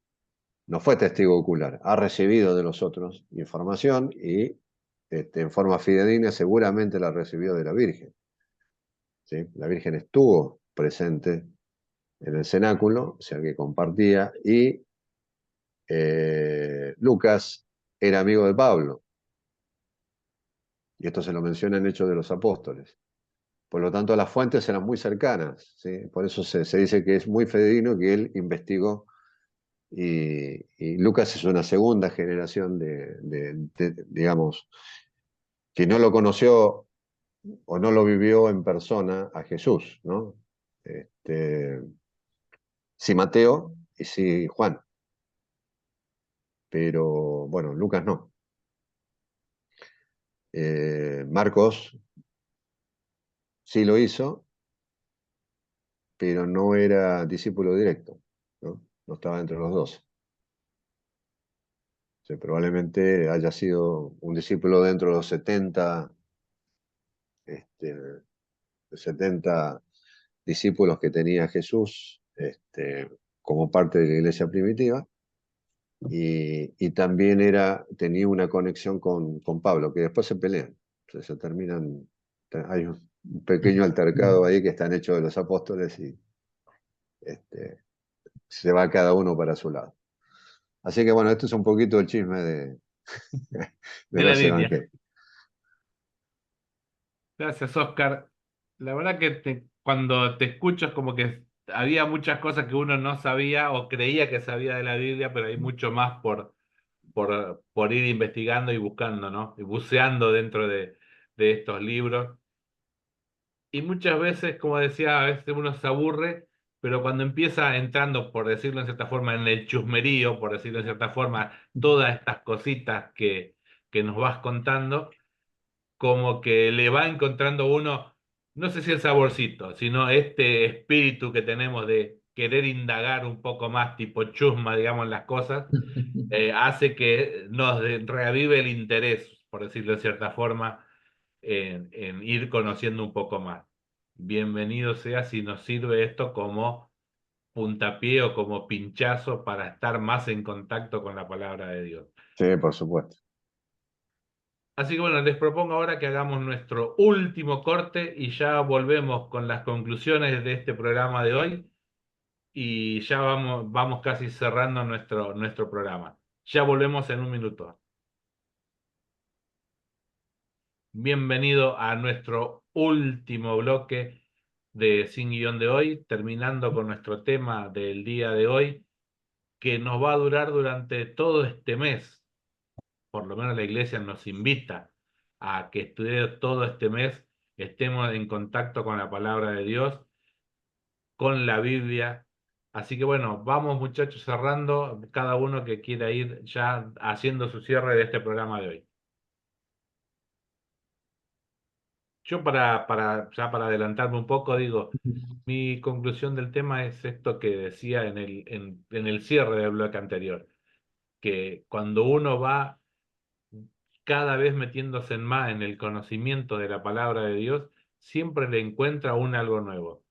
no fue testigo ocular, ha recibido de los otros información y en forma fidedigna seguramente la recibió de la Virgen. ¿Sí? La Virgen estuvo presente en el cenáculo, o sea que compartía, y Lucas era amigo de Pablo, y esto se lo menciona en Hechos de los Apóstoles. Por lo tanto, las fuentes eran muy cercanas, ¿sí? Por eso se dice que es muy fidedigno que él investigó, y Lucas es una segunda generación digamos, que no lo conoció o no lo vivió en persona a Jesús, ¿no? Sí Mateo y sí Juan, pero bueno, Lucas no. Marcos sí lo hizo, pero no era discípulo directo, ¿no? No estaba entre los 12. Sí, probablemente haya sido un discípulo dentro de los 70, 70 discípulos que tenía Jesús, como parte de la iglesia primitiva, y también tenía una conexión con Pablo, que después se pelean, se terminan, hay un pequeño altercado ahí que están hechos de los apóstoles y se va cada uno para su lado. Así que bueno, esto es un poquito el chisme de de la los Biblia. evangelios. Gracias, Oscar. La verdad que cuando te escucho es como que había muchas cosas que uno no sabía o creía que sabía de la Biblia, pero hay mucho más por ir investigando y buscando, ¿no? Y buceando dentro de estos libros. Y muchas veces, como decía, a veces uno se aburre, pero cuando empieza entrando, por decirlo en cierta forma, en el chusmerío, por decirlo en cierta forma, todas estas cositas que nos vas contando, como que le va encontrando uno, no sé si el saborcito, sino este espíritu que tenemos de querer indagar un poco más, tipo chusma, digamos, en las cosas, hace que nos reavive el interés, por decirlo de cierta forma, en ir conociendo un poco más. Bienvenido sea si nos sirve esto como puntapié o como pinchazo para estar más en contacto con la palabra de Dios. Sí, por supuesto. Así que bueno, les propongo ahora que hagamos nuestro último corte y ya volvemos con las conclusiones de este programa de hoy y ya vamos casi cerrando nuestro programa. Ya volvemos en un minuto. Bienvenido a nuestro último bloque de Sin Guión de hoy, terminando con nuestro tema del día de hoy, que nos va a durar durante todo este mes. Por lo menos la iglesia nos invita a que estudié todo este mes, estemos en contacto con la palabra de Dios, con la Biblia. Así que bueno, vamos muchachos cerrando, cada uno que quiera ir ya haciendo su cierre de este programa de hoy. Yo ya para adelantarme un poco, digo, mi conclusión del tema es esto que decía en el cierre del bloque anterior, que cuando uno va cada vez metiéndose más en el conocimiento de la palabra de Dios, siempre le encuentra un algo nuevo.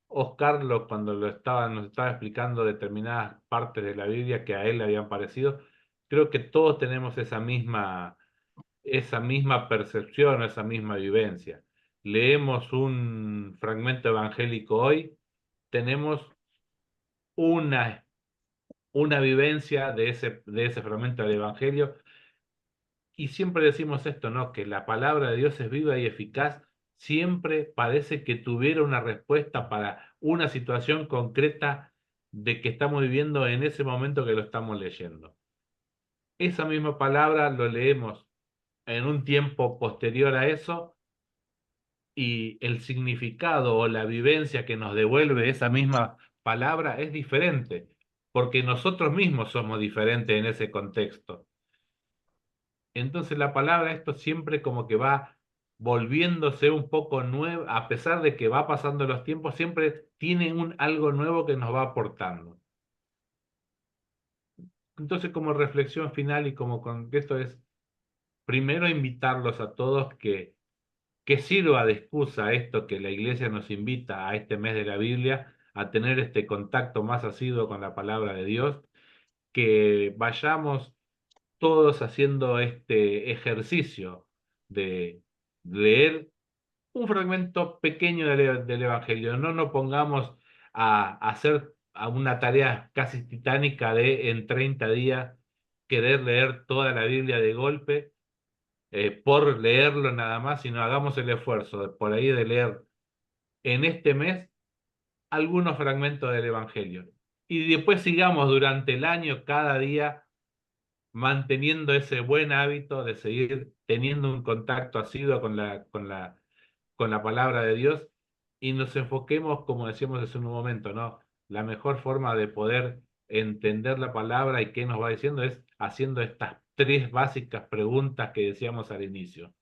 Oscar, cuando nos estaba explicando determinadas partes de la Biblia que a él le habían parecido, creo que todos tenemos esa misma percepción, esa misma vivencia. Leemos un fragmento evangélico hoy, tenemos una, una vivencia de ese fragmento del Evangelio. Y siempre decimos esto, ¿no? Que la palabra de Dios es viva y eficaz. Siempre parece que tuviera una respuesta para una situación concreta de que estamos viviendo en ese momento que lo estamos leyendo. Esa misma palabra lo leemos en un tiempo posterior a eso y el significado o la vivencia que nos devuelve esa misma palabra es diferente, porque nosotros mismos somos diferentes en ese contexto. Entonces la palabra esto siempre como que va volviéndose un poco nueva, a pesar de que va pasando los tiempos, siempre tiene algo nuevo que nos va aportando. Entonces como reflexión final y como con esto es, primero invitarlos a todos que sirva de excusa esto que la iglesia nos invita a este mes de la Biblia, a tener este contacto más asiduo con la palabra de Dios, que vayamos todos haciendo este ejercicio de leer un fragmento pequeño del Evangelio. No nos pongamos a hacer a una tarea casi titánica de en 30 días querer leer toda la Biblia de golpe, por leerlo nada más, sino hagamos el esfuerzo por ahí de leer en este mes algunos fragmentos del Evangelio. Y después sigamos durante el año, cada día, manteniendo ese buen hábito de seguir teniendo un contacto asiduo con la palabra de Dios, y nos enfoquemos, como decíamos hace un momento, ¿no? La mejor forma de poder entender la palabra y qué nos va diciendo es haciendo estas tres básicas preguntas que decíamos al inicio.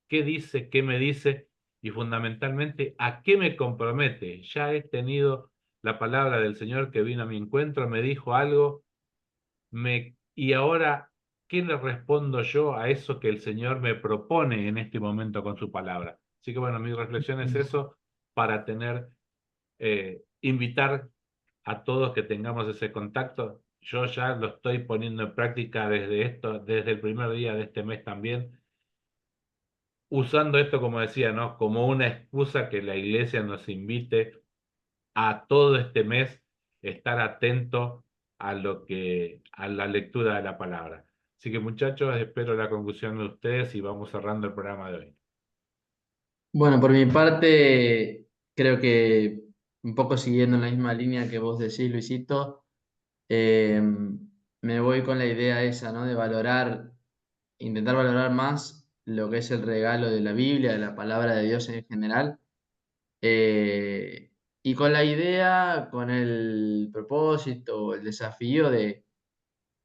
¿Qué dice? ¿Qué me dice? Y fundamentalmente, ¿a qué me compromete? Ya he tenido la palabra del Señor que vino a mi encuentro, me dijo algo, y ahora, ¿qué le respondo yo a eso que el Señor me propone en este momento con su palabra? Así que bueno, mi reflexión es eso, para invitar a todos que tengamos ese contacto. Yo ya lo estoy poniendo en práctica desde el primer día de este mes también, usando esto, como decía, ¿no? Como una excusa que la iglesia nos invite a todo este mes estar atento a la lectura de la palabra. Así que muchachos, espero la conclusión de ustedes y vamos cerrando el programa de hoy. Bueno, por mi parte, creo que un poco siguiendo la misma línea que vos decís, Luisito, eh, me voy con la idea esa, ¿no? De valorar, intentar valorar más lo que es el regalo de la Biblia, de la palabra de Dios en general. Y con la idea, con el propósito, el desafío de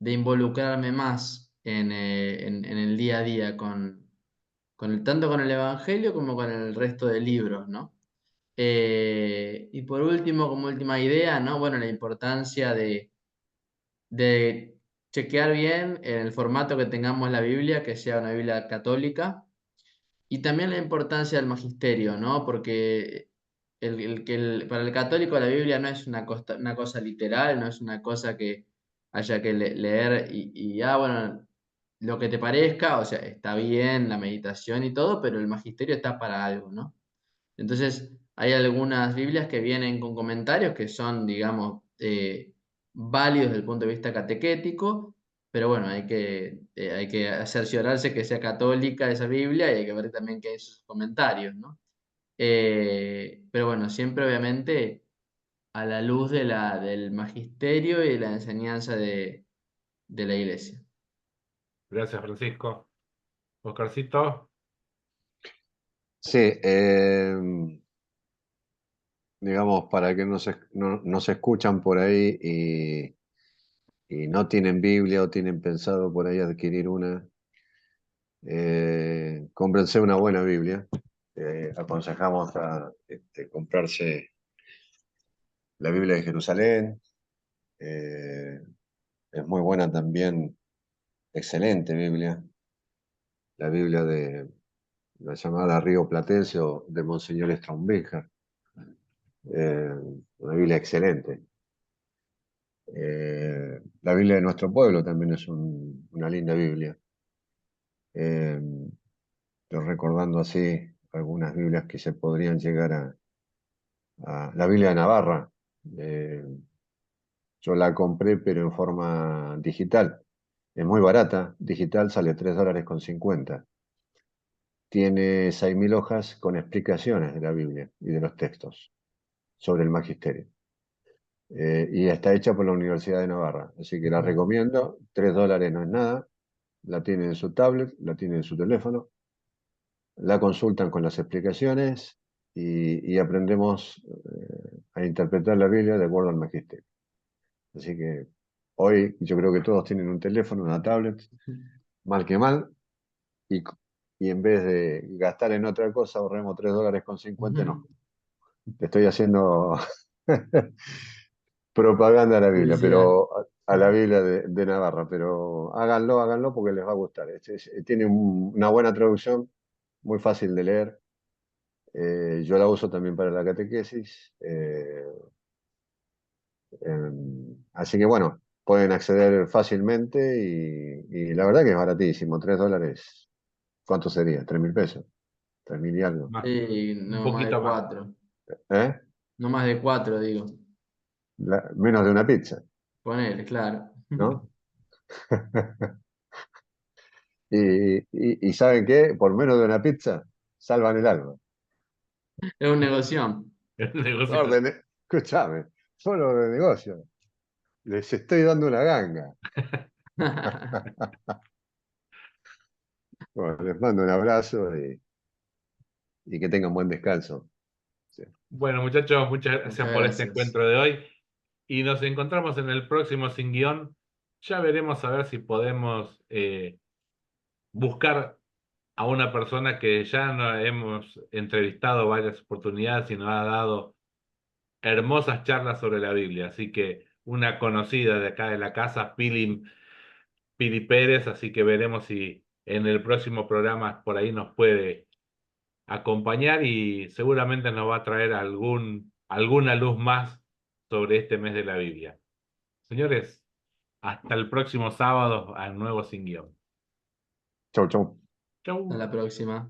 involucrarme más en el día a día tanto con el Evangelio como con el resto de libros, ¿no? Y por último, como última idea, ¿no? Bueno, la importancia de chequear bien en el formato que tengamos la Biblia, que sea una Biblia católica, y también la importancia del magisterio, ¿no? Porque para el católico la Biblia no es una cosa literal, no es una cosa que haya que leer bueno, lo que te parezca, o sea, está bien la meditación y todo, pero el magisterio está para algo, ¿no? Entonces, hay algunas Biblias que vienen con comentarios que son, digamos, válidos desde el punto de vista catequético, pero bueno, hay que cerciorarse que sea católica esa Biblia y hay que ver también qué hay en sus comentarios, ¿no? Pero bueno, siempre obviamente a la luz del magisterio y de la enseñanza de la iglesia. Gracias, Francisco. Oscarcito, Sí, digamos, para que nos escuchan por ahí y no tienen Biblia o tienen pensado por ahí adquirir una, cómprense una buena Biblia. Aconsejamos a comprarse la Biblia de Jerusalén. eh, es muy buena también, excelente Biblia, la Biblia de la llamada Río Platense o de Monseñor Straubinger. Una Biblia excelente. La Biblia de nuestro pueblo también es una linda Biblia. Eh, Estoy recordando así algunas Biblias que se podrían llegar a la Biblia de Navarra. eh, yo la compré pero en forma digital. Es muy barata, digital sale $3,50. Tiene 6.000 hojas con explicaciones de la Biblia y de los textos sobre el magisterio. Y está hecha por la Universidad de Navarra, así que la recomiendo. $3 no es nada. La tienen en su tablet, la tienen en su teléfono, la consultan con las explicaciones y aprendemos a interpretar la Biblia de acuerdo al magisterio. Así que hoy yo creo que todos tienen un teléfono, una tablet, mal que mal, y, y en vez de gastar en otra cosa, ahorremos $3,50, no. Te estoy haciendo propaganda a la Biblia, Publicidad. pero a la Biblia de Navarra, pero háganlo porque les va a gustar. Tiene una buena traducción, muy fácil de leer. Yo la uso también para la catequesis. Así que bueno, pueden acceder fácilmente y la verdad que es baratísimo, $3. ¿Cuánto sería? ¿3.000 pesos? 3.000 y algo. Más, Sí, un no más de poquito más. 4. ¿Eh? No más de 4, digo. Menos de una pizza, Ponele, claro. ¿no? Y ¿saben qué? Por menos de una pizza, salvan el alma. Es un negocio. El negocio. Orden, escúchame, solo de negocio. Les estoy dando una ganga. Bueno, les mando un abrazo y que tengan buen descanso. Sí. Bueno, muchachos, muchas gracias Muchas por este gracias. encuentro de hoy y nos encontramos en el próximo Sin Guión. Ya veremos a ver si podemos buscar a una persona que ya nos hemos entrevistado varias oportunidades y nos ha dado hermosas charlas sobre la Biblia. Así que una conocida de acá de la casa, Pili Pérez, así que veremos si en el próximo programa por ahí nos puede acompañar y seguramente nos va a traer alguna luz más sobre este mes de la Biblia. Señores, hasta el próximo sábado al nuevo Sin Guión. Chau, chau. Hasta Chau. la próxima.